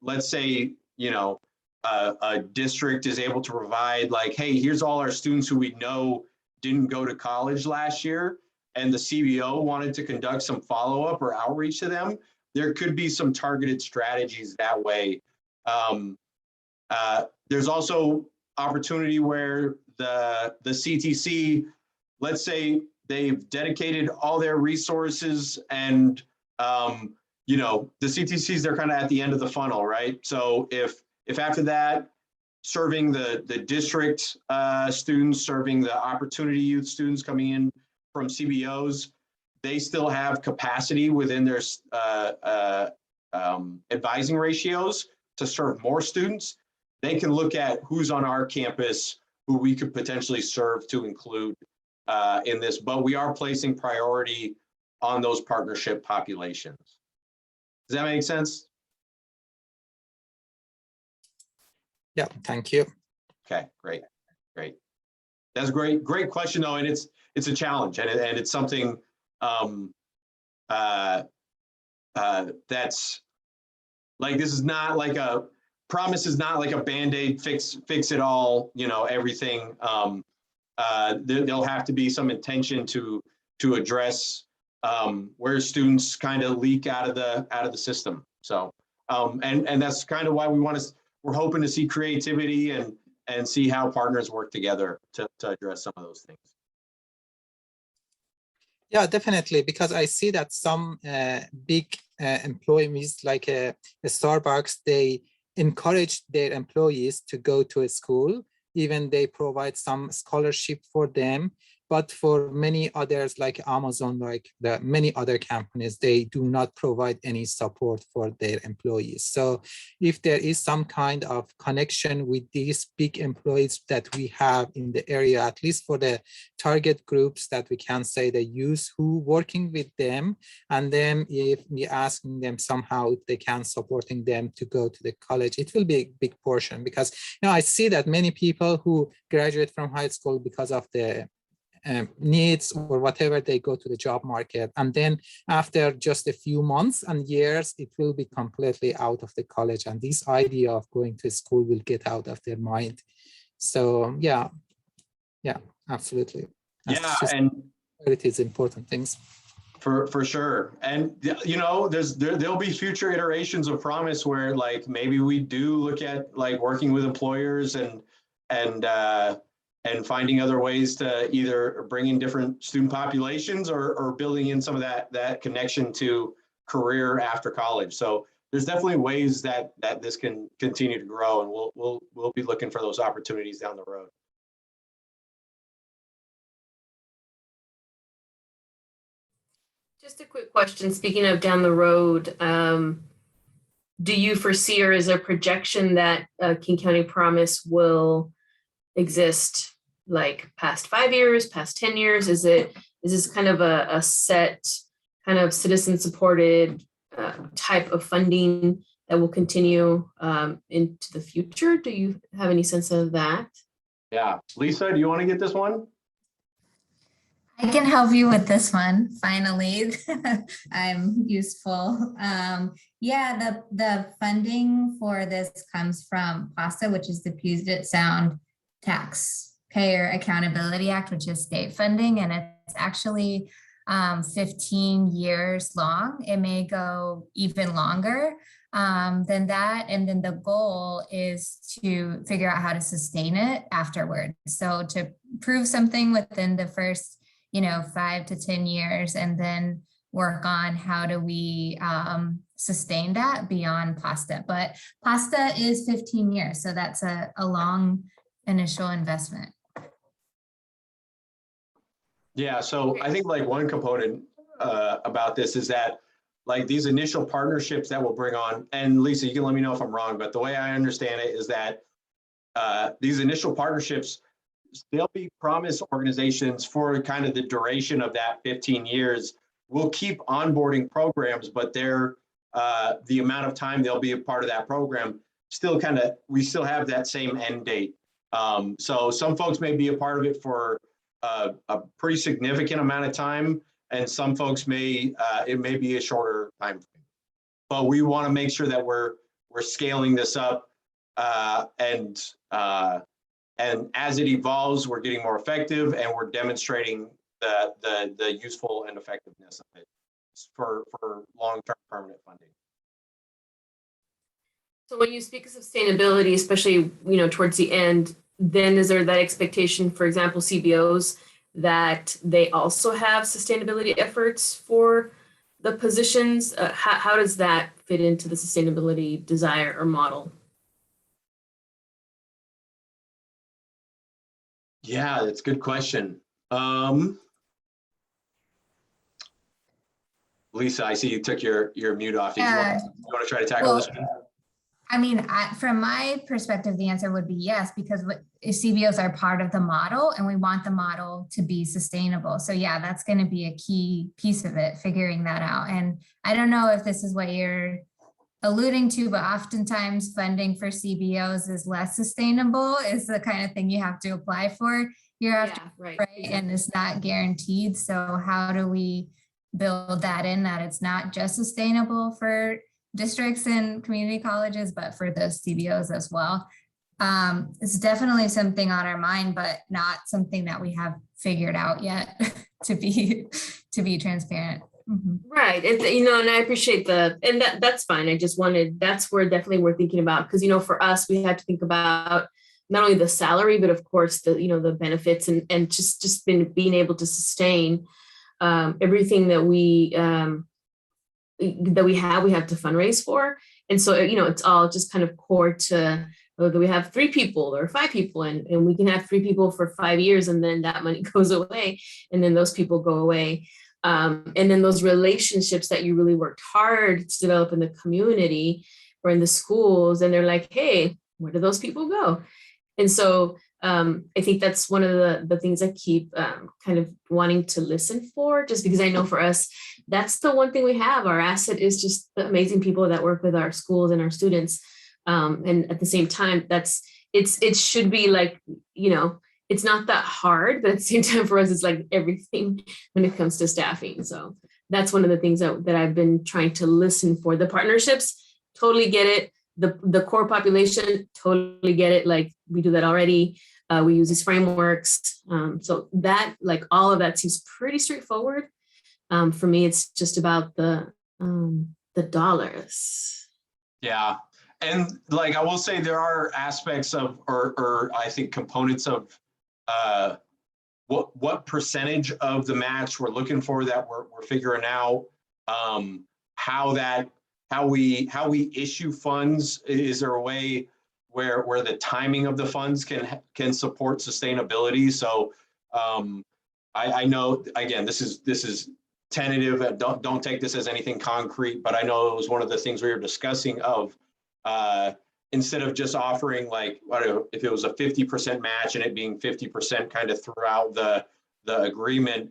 let's say a district is able to provide like, hey, here's all our students who we know didn't go to college last year, and the CBO wanted to conduct some follow-up or outreach to them, there could be some targeted strategies that way. There's also opportunity where the CTC, let's say they've dedicated all their resources and the CTCs, they're kind of at the end of the funnel, right? So if after that, serving the district students, serving the opportunity youth students coming in from CBOs, they still have capacity within their advising ratios to serve more students, they can look at who's on our campus who we could potentially serve to include in this, but we are placing priority on those partnership populations. Does that make sense? Yeah, thank you. Okay, great. That's great. Great question though, and it's a challenge, and it's something that's like, this is not like a promise, is not like a Band-Aid fix it all, everything. There'll have to be some intention to address where students kind of leak out of the system. So and that's kind of why we're hoping to see creativity and see how partners work together to address some of those things. Yeah, definitely, because I see that some big employees like Starbucks, they encourage their employees to go to a school, even they provide some scholarship for them. But for many others like Amazon, like the many other companies, they do not provide any support for their employees. So if there is some kind of connection with these big employees that we have in the area, at least for the target groups that we can say the youth who working with them, and then if we asking them somehow if they can supporting them to go to the college, it will be a big portion. Because I see that many people who graduate from high school because of the needs or whatever, they go to the job market, and then after just a few months and years, it will be completely out of the college, and this idea of going to school will get out of their mind. So yeah, absolutely. And it is important things. For sure. And there'll be future iterations of Promise where like maybe we do look at like working with employers and finding other ways to either bring in different student populations or building in some of that connection to career after college. So there's definitely ways that this can continue to grow, and we'll be looking for those opportunities down the road. Just a quick question. Speaking of down the road, do you foresee, or is there a projection that King County Promise will exist like past 5 years, past 10 years? Is this kind of a set kind of citizen supported type of funding that will continue into the future? Do you have any sense of that? Yeah. Lisa, do you want to get this one? I can help you with this one. Finally, I'm useful. Yeah, the funding for this comes from PASA, which is the Puget Sound Taxpayer Accountability Act, which is state funding, and it's actually 15 years long. It may go even longer than that. And then the goal is to figure out how to sustain it afterward. So to prove something within the first 5 to 10 years, and then work on how do we sustain that beyond PASTA. But PASTA is 15 years, so that's a long initial investment. Yeah, so I think like one component about this is that like these initial partnerships that we'll bring on, and Lisa, you can let me know if I'm wrong, but the way I understand it is that these initial partnerships, they'll be Promise organizations for kind of the duration of that 15 years. We'll keep onboarding programs, but they're the amount of time they'll be a part of that program still we still have that same end date. So some folks may be a part of it for a pretty significant amount of time, and some folks it may be a shorter time frame. But we want to make sure that we're scaling this up and as it evolves, we're getting more effective, and we're demonstrating the useful and effectiveness of it for long-term permanent funding. So when you speak of sustainability, especially towards the end, then is there that expectation, for example, CBOs, that they also have sustainability efforts for the positions? How does that fit into the sustainability desire or model? Yeah, that's a good question. Lisa, I see you took your mute off. You want to try to tackle this one? I mean, from my perspective, the answer would be yes, because CBOs are part of the model, and we want the model to be sustainable. So yeah, that's going to be a key piece of it, figuring that out. And I don't know if this is what you're alluding to, but oftentimes funding for CBOs is less sustainable, is the kind of thing you have to apply for year after Yeah, right. right, and it's not guaranteed. So how do we build that in, that it's not just sustainable for districts and community colleges, but for those CBOs as well? It's definitely something on our mind, but not something that we have figured out yet, to be transparent. Mhm. Right. And, and I appreciate and that's fine. I just wanted, that's where definitely we're thinking about, because, for us, we had to think about not only the salary, but of course, the, the benefits and just being able to sustain everything that we have to fundraise for. And so, it's all just kind of core to whether we have 3 people or 5 people, and we can have 3 people for 5 years, and then that money goes away, and then those people go away. And then those relationships that you really worked hard to develop in the community or in the schools, and they're like, hey, where do those people go? And so I think that's one of the things I keep kind of wanting to listen for, just because I know for us, that's the one thing we have. Our asset is just the amazing people that work with our schools and our students. And at the same time, it should be like, it's not that hard, but at the same time for us, it's like everything when it comes to staffing. So that's one of the things that I've been trying to listen for. The partnerships, totally get it. The core population, totally get it. Like we do that already. We use these frameworks. So that, like all of that seems pretty straightforward. For me, it's just about the dollars. Yeah. And like, I will say there are aspects of, or I think components of what percentage of the match we're looking for that we're figuring out, how we issue funds. Is there a way where the timing of the funds can support sustainability? So I know, again, this is tentative. Don't take this as anything concrete, but I know it was one of the things we were discussing of instead of just offering, like, I don't know, if it was a 50% match and it being 50% kind of throughout the agreement,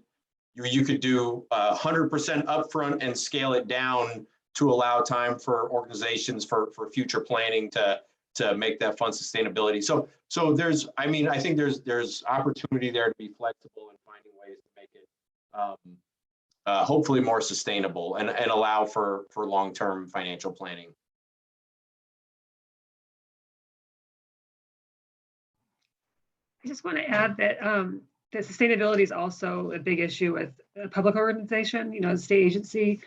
you could do 100% upfront and scale it down to allow time for organizations for future planning to make that fund sustainability. So there's, I think there's opportunity there to be flexible and finding ways to make it hopefully more sustainable and allow for long-term financial planning. I just want to add that that sustainability is also a big issue with a public organization, the state agency.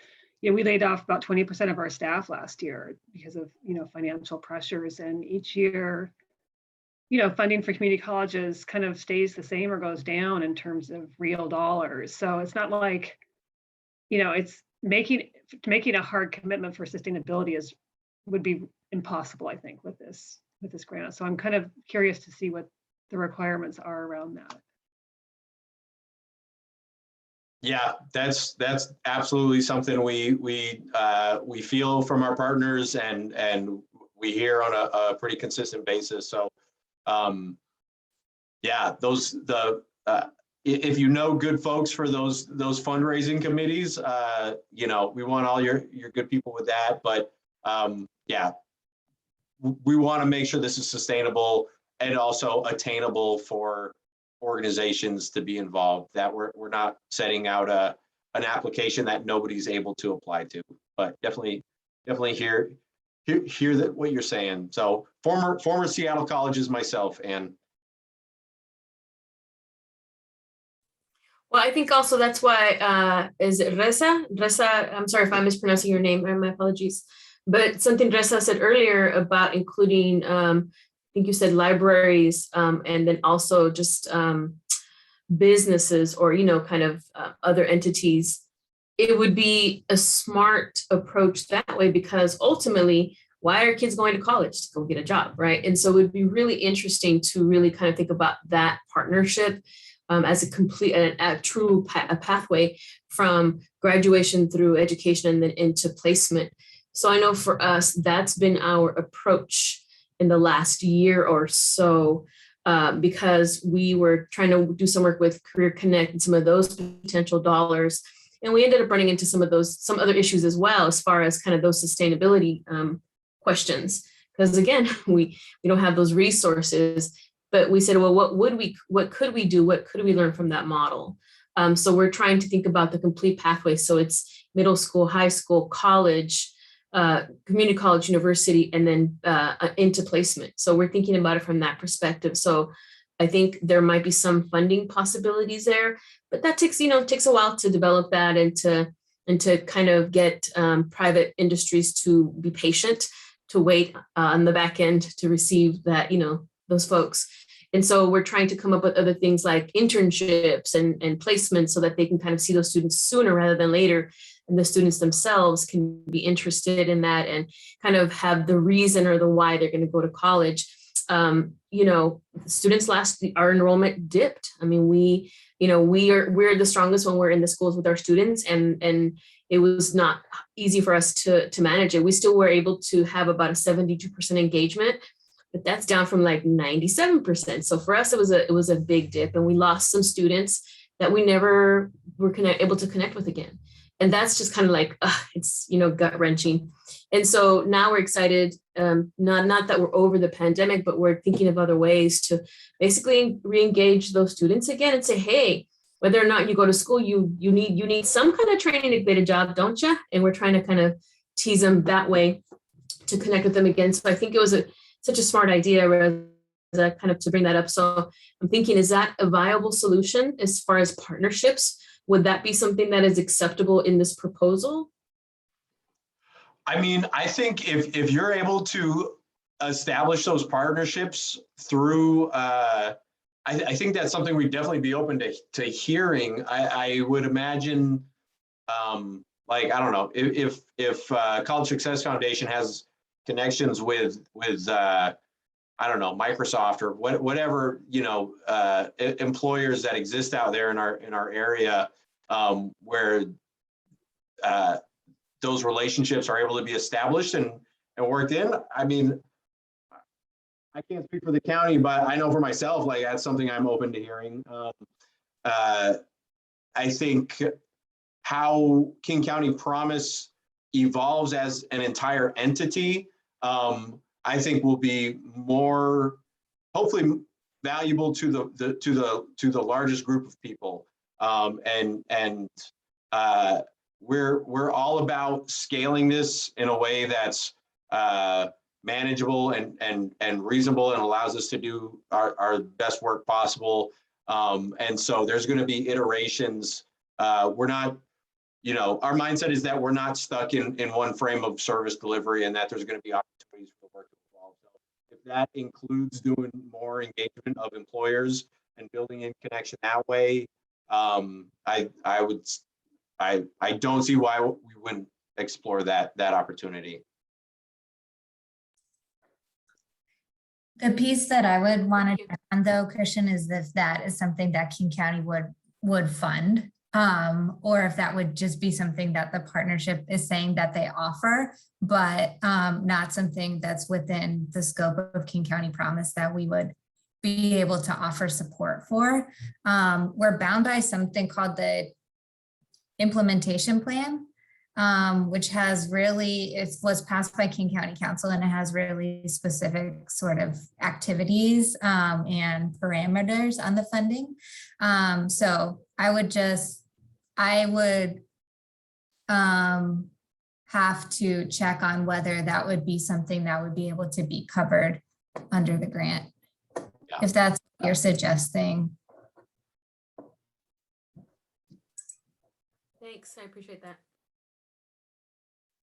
We laid off about 20% of our staff last year because of, financial pressures. And each year, funding for community colleges kind of stays the same or goes down in terms of real dollars. So it's not like, it's making a hard commitment for sustainability would be impossible, I think, with this grant. So I'm kind of curious to see what the requirements are around that. Yeah, that's absolutely something we feel from our partners and we hear on a pretty consistent basis. So yeah, if you know good folks for those fundraising committees, we want all your good people with that. But yeah, we want to make sure this is sustainable and also attainable for organizations to be involved, that we're not setting out an application that nobody's able to apply to. But definitely hear that what you're saying. So former Seattle colleges myself. And well, I think also that's why is it Reza, I'm sorry if I'm mispronouncing your name, my apologies, but something Reza said earlier about including I think you said libraries, and then also just businesses or, kind of other entities. It would be a smart approach that way, because ultimately, why are kids going to college? To go get a job, right? And so it would be really interesting to really kind of think about that partnership as a true pathway from graduation through education and then into placement. So I know for us, that's been our approach in the last year or so, because we were trying to do some work with Career Connect and some of those potential dollars. And we ended up running into some other issues as well, as far as kind of those sustainability questions. Because again, we don't have those resources, but we said, well, what could we do? What could we learn from that model? So we're trying to think about the complete pathway. So it's middle school, high school, college, community college, university, and then into placement. So we're thinking about it from that perspective. So I think there might be some funding possibilities there, but that takes a while to develop that and to kind of get private industries to be patient, to wait on the back end to receive that, those folks. And so we're trying to come up with other things like internships and placements so that they can kind of see those students sooner rather than later. And the students themselves can be interested in that and kind of have the reason or the why they're going to go to college. Students our enrollment dipped. I mean, we're the strongest when we're in the schools with our students, and it was not easy for us to manage it. We still were able to have about a 72% engagement, but that's down from like 97%. So for us, it was a big dip, and we lost some students that we never were able to connect with again. And that's just kind of like, it's, gut wrenching. And so now we're excited, not that we're over the pandemic, but we're thinking of other ways to basically re-engage those students again and say, hey, whether or not you go to school, you need some kind of training to get a job, don't you? And we're trying to kind of tease them that way to connect with them again. So I think it was such a smart idea to bring that up. So I'm thinking, is that a viable solution as far as partnerships? Would that be something that is acceptable in this proposal? I mean, I think if you're able to establish those partnerships through, I think that's something we'd definitely be open to hearing. I would imagine, I don't know, if College Success Foundation has connections with I don't know, Microsoft or whatever, employers that exist out there in our area, where those relationships are able to be established and worked in. I mean, I can't speak for the county, but I know for myself, that's something I'm open to hearing. I think how King County Promise evolves as an entire entity, I think will be more, hopefully, valuable to the largest group of people. We're all about scaling this in a way that's manageable and reasonable and allows us to do our best work possible. And so there's going to be iterations. We're not, our mindset is that we're not stuck in one frame of service delivery, and that there's going to be opportunities for the work to evolve. So if that includes doing more engagement of employers and building in connection that way, I don't see why we wouldn't explore that opportunity. The piece that I would want to add on though, Christian, is if that is something that King County would fund, or if that would just be something that the partnership is saying that they offer, but not something that's within the scope of King County Promise that we would be able to offer support for. We're bound by something called the implementation plan, which has really, it was passed by King County Council, and it has really specific sort of activities and parameters on the funding. So I would have to check on whether that would be something that would be able to be covered under the grant, if that's what you're suggesting. Thanks, I appreciate that.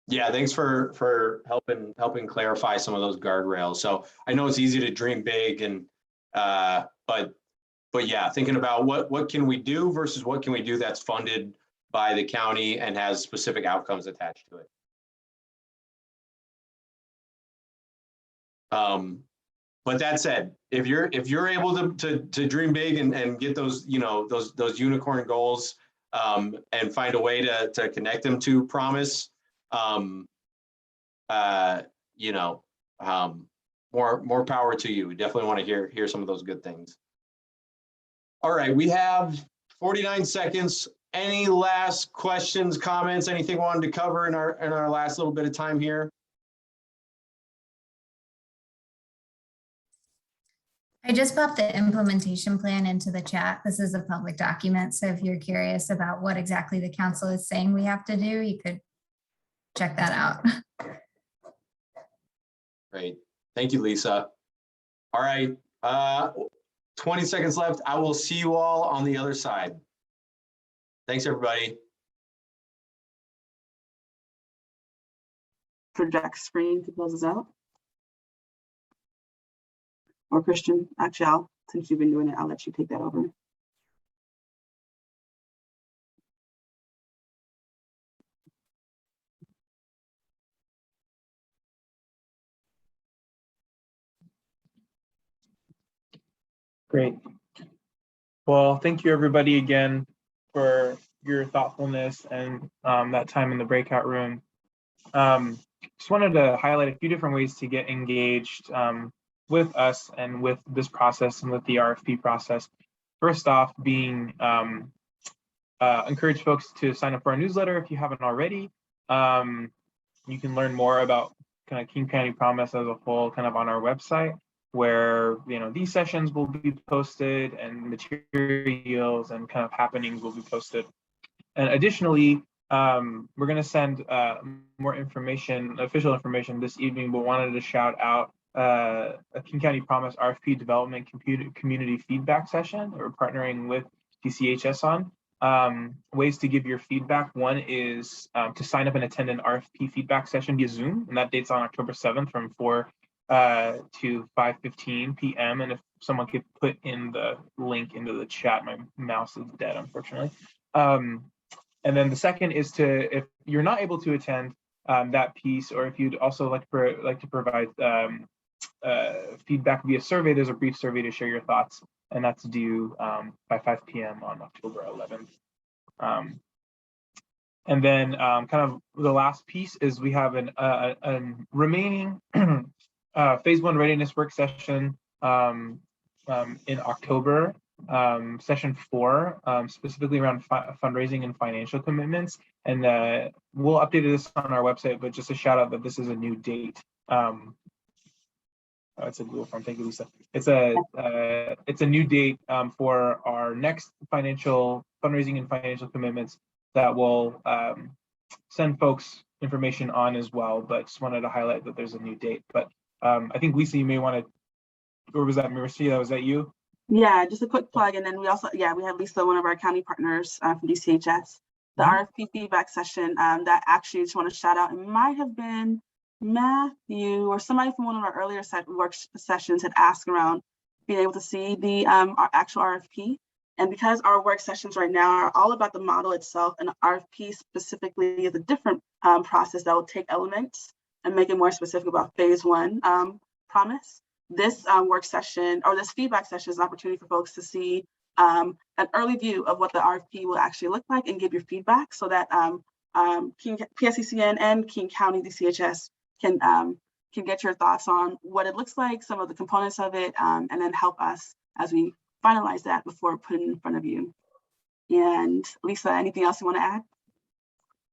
Yeah, thanks for helping clarify some of those guardrails. So I know it's easy to dream big, and but yeah, thinking about what can we do versus what can we do that's funded by the county and has specific outcomes attached to it. But that said, if you're able to dream big and get those those unicorn goals, and find a way to connect them to Promise, more power to you. We definitely want to hear some of those good things. All right, we have 49 seconds, any last questions, comments, anything wanted to cover in our last little bit of time here? I just popped the implementation plan into the chat. This is a public document, so if you're curious about what exactly the council is saying we have to do, you could check that out. Great. Thank you, Lisa. All right. 20 seconds left. I will see you all on the other side. Thanks, everybody. Project screen to close us out. Or Christian, actually, since you've been doing it, I'll let you take that over. Great. Well, thank you everybody again for your thoughtfulness and that time in the breakout room. Just wanted to highlight a few different ways to get engaged with us and with this process and with the RFP process. First off, being encourage folks to sign up for our newsletter if you haven't already. You can learn more about kind of King County Promise as a whole kind of on our website, where these sessions will be posted and materials and kind of happenings will be posted. And additionally, we're going to send more information, official information this evening, but wanted to shout out a King County Promise RFP Development Community Feedback Session that we're partnering with TCHS on. Ways to give your feedback. One is to sign up and attend an RFP feedback session via Zoom, and that date's on October 7th from 4 to 5:15 p.m. And if someone could put in the link into the chat, my mouse is dead, unfortunately. And then the second is to, if you're not able to attend that piece, or if you'd also like to provide feedback via survey, there's a brief survey to share your thoughts, and that's due by 5 p.m. on October 11th. And then kind of the last piece is we have a remaining phase 1 readiness work session in October, session 4, specifically around fundraising and financial commitments. And we'll update this on our website, but just a shout out that this is a new date. It's a Google form. Thank you, Lisa. It's a new date for our next fundraising and financial commitments that will send folks information on as well. But just wanted to highlight that there's a new date. But I think Lisa, you may want to, or was that Marcia? Was that you? Yeah, just a quick plug. And then we also, we have Lisa, one of our county partners from DCHS, the RFP feedback session that actually just want to shout out. It might have been Matthew or somebody from one of our earlier work sessions had asked around being able to see the our actual RFP. And because our work sessions right now are all about the model itself, and the RFP specifically is a different process that will take elements and make it more specific about phase 1 promise. This work session or this feedback session is an opportunity for folks to see an early view of what the RFP will actually look like and give your feedback, so that PSCCN and King County DCHS can get your thoughts on what it looks like, some of the components of it, and then help us as we finalize that before putting it in front of you. And Lisa, anything else you want to add?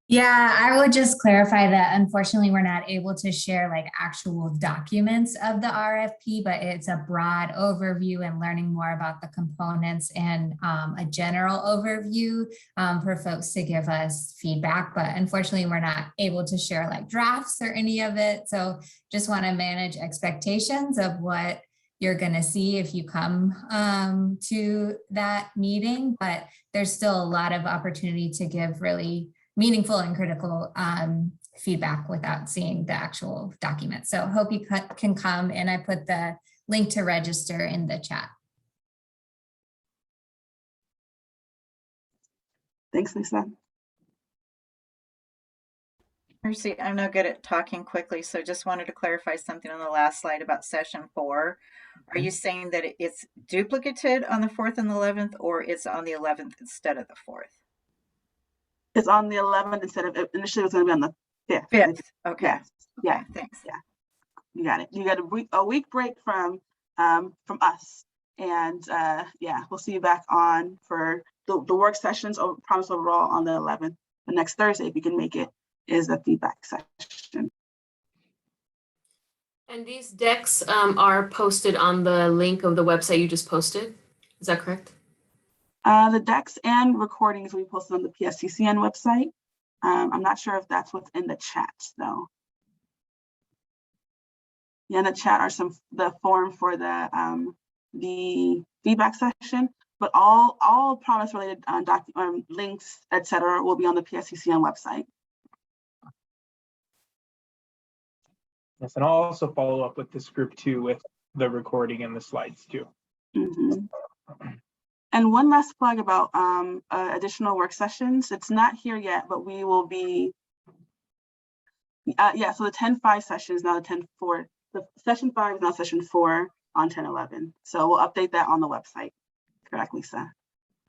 Yeah, I would just clarify that unfortunately we're not able to share like actual documents of the RFP, but it's a broad overview and learning more about the components and a general overview for folks to give us feedback. But unfortunately, we're not able to share like drafts or any of it. So just want to manage expectations of what you're going to see if you come to that meeting. But there's still a lot of opportunity to give really meaningful and critical feedback without seeing the actual document. So hope you can come, and I put the link to register in the chat. Thanks, Lisa. Mercy, I'm no good at talking quickly, so just wanted to clarify something on the last slide about session 4. Are you saying that it's duplicated on the 4th and the 11th, or it's on the 11th instead of the 4th? It's on the 11th instead of, initially it was going to be on the 5th. 5th. Okay. Yeah. Okay, thanks. Yeah. You got it. You got a week break from us, and we'll see you back on for the work sessions of Promise overall on the 11th. The next Thursday, if you can make it, is the feedback session. And these decks are posted on the link of the website you just posted. Is that correct? The decks and recordings we posted on the PSCCN website. I'm not sure if that's what's in the chat though. Yeah, in the chat are the form for the feedback section, but all Promise related links, etc., will be on the PSCCN website. Yes, and I'll also follow up with this group too with the recording and the slides too. And one last plug about additional work sessions. It's not here yet, but we will be, yeah, so the 10-5 session is now the 10-4. The session 5 is now session 4 on 10-11. So we'll update that on the website. Correct, Lisa.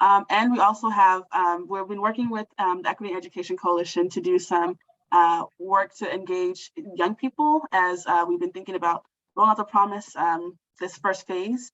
And we also have, we've been working with the Equity Education Coalition to do some work to engage young people as we've been thinking about rolling out the Promise this first phase.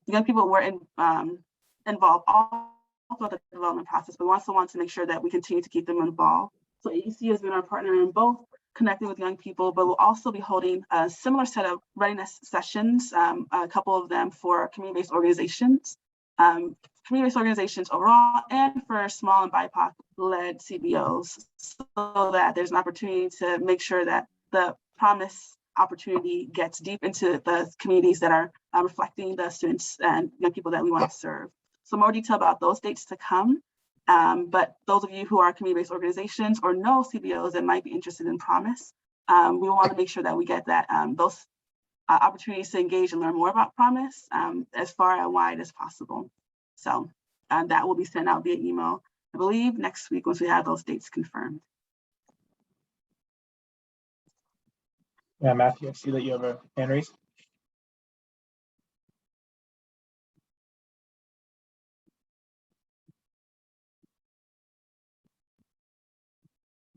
Young people were involved all throughout the development process, but we also want to make sure that we continue to keep them involved. So AEC has been our partner in both connecting with young people, but we'll also be holding a similar set of readiness sessions, a couple of them for community-based organizations, overall, and for small and BIPOC-led CBOs, so that there's an opportunity to make sure that the Promise opportunity gets deep into the communities that are reflecting the students and young people that we want to serve. So more detail about those dates to come. But those of you who are community-based organizations or know CBOs that might be interested in Promise, we want to make sure that we get that those opportunities to engage and learn more about Promise as far and wide as possible. So that will be sent out via email, I believe, next week once we have those dates confirmed. Yeah, Matthew, I see that you have a hand raised.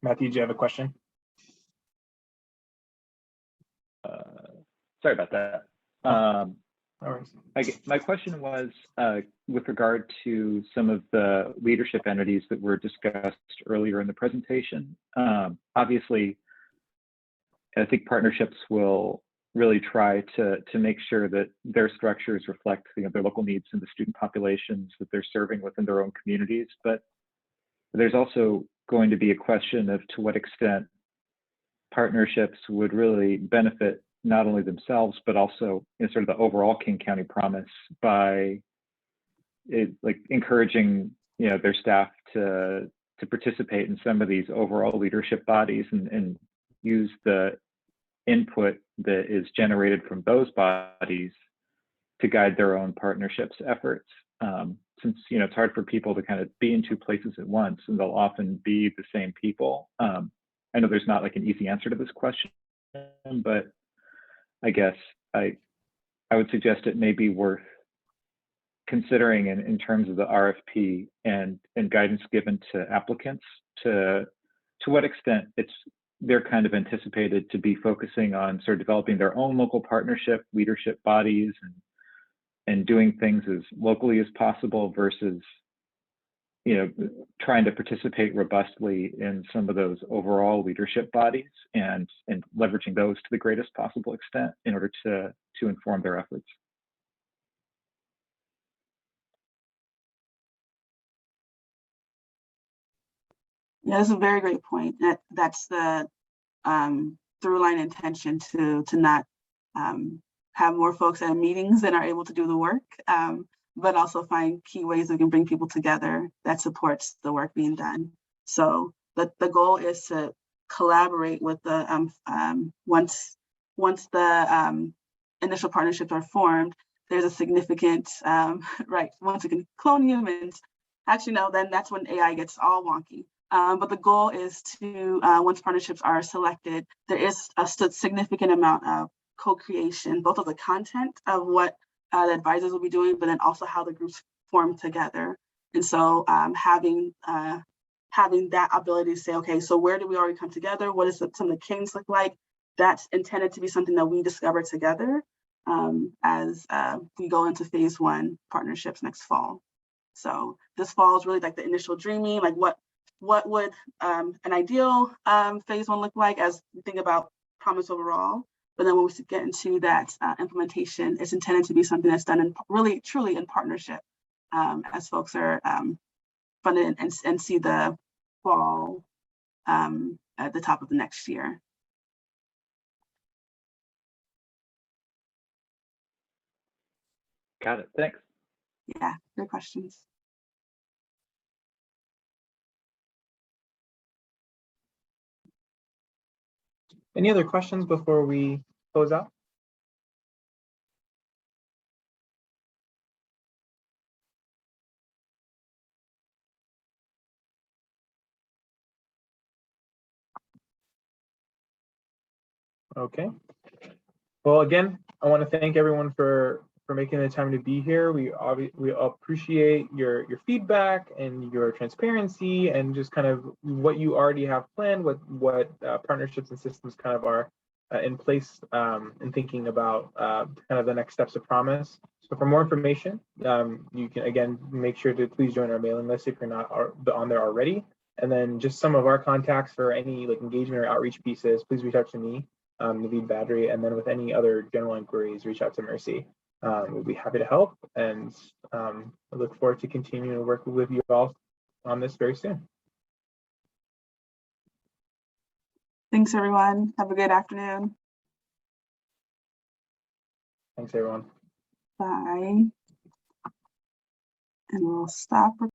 Matthew, do you have a question? Sorry about that. No worries. My question was with regard to some of the leadership entities that were discussed earlier in the presentation. Obviously, I think partnerships will really try to make sure that their structures reflect their local needs and the student populations that they're serving within their own communities. But there's also going to be a question of to what extent partnerships would really benefit not only themselves, but also in sort of the overall King County Promise by encouraging their staff to participate in some of these overall leadership bodies and use the input that is generated from those bodies to guide their own partnerships efforts. Since it's hard for people to kind of be in two places at once, and they'll often be the same people. I know there's not like an easy answer to this question, but I guess I would suggest it may be worth considering in terms of the RFP and guidance given to applicants to what extent they're kind of anticipated to be focusing on sort of developing their own local partnership leadership bodies and doing things as locally as possible versus trying to participate robustly in some of those overall leadership bodies and leveraging those to the greatest possible extent in order to inform their efforts. Yeah, that's a very great point. That's the through line intention to not have more folks at meetings that are able to do the work, but also find key ways that can bring people together that supports the work being done. So the goal is to collaborate with the once the initial partnerships are formed, there's a significant right. Once you can clone humans, actually no, then that's when AI gets all wonky. But the goal is to once partnerships are selected, there is a significant amount of co-creation, both of the content of what the advisors will be doing, but then also how the groups form together. And so having that ability to say, okay, so where do we already come together? What does some of the cadence look like? That's intended to be something that we discover together as we go into phase 1 partnerships next fall. So this fall is really like the initial dreaming, like what would an ideal phase 1 look like as we think about Promise overall. But then when we get into that implementation, it's intended to be something that's done in really, truly in partnership as folks are funded and see the fall at the top of the next year. Got it. Thanks. Yeah, great questions. Any other questions before we close out? Okay. Well, again, I want to thank everyone for making the time to be here. We appreciate your feedback and your transparency and just kind of what you already have planned, what partnerships and systems kind of are in place in thinking about kind of the next steps of Promise. So for more information, you can again make sure to please join our mailing list if you're not on there already. And then just some of our contacts for any like engagement or outreach pieces, please reach out to me, Naveed Badri, and then with any other general inquiries, reach out to Mercy. We'll be happy to help, and I look forward to continuing to work with you all on this very soon. Thanks, everyone. Have a good afternoon. Thanks, everyone. Bye. And we'll stop.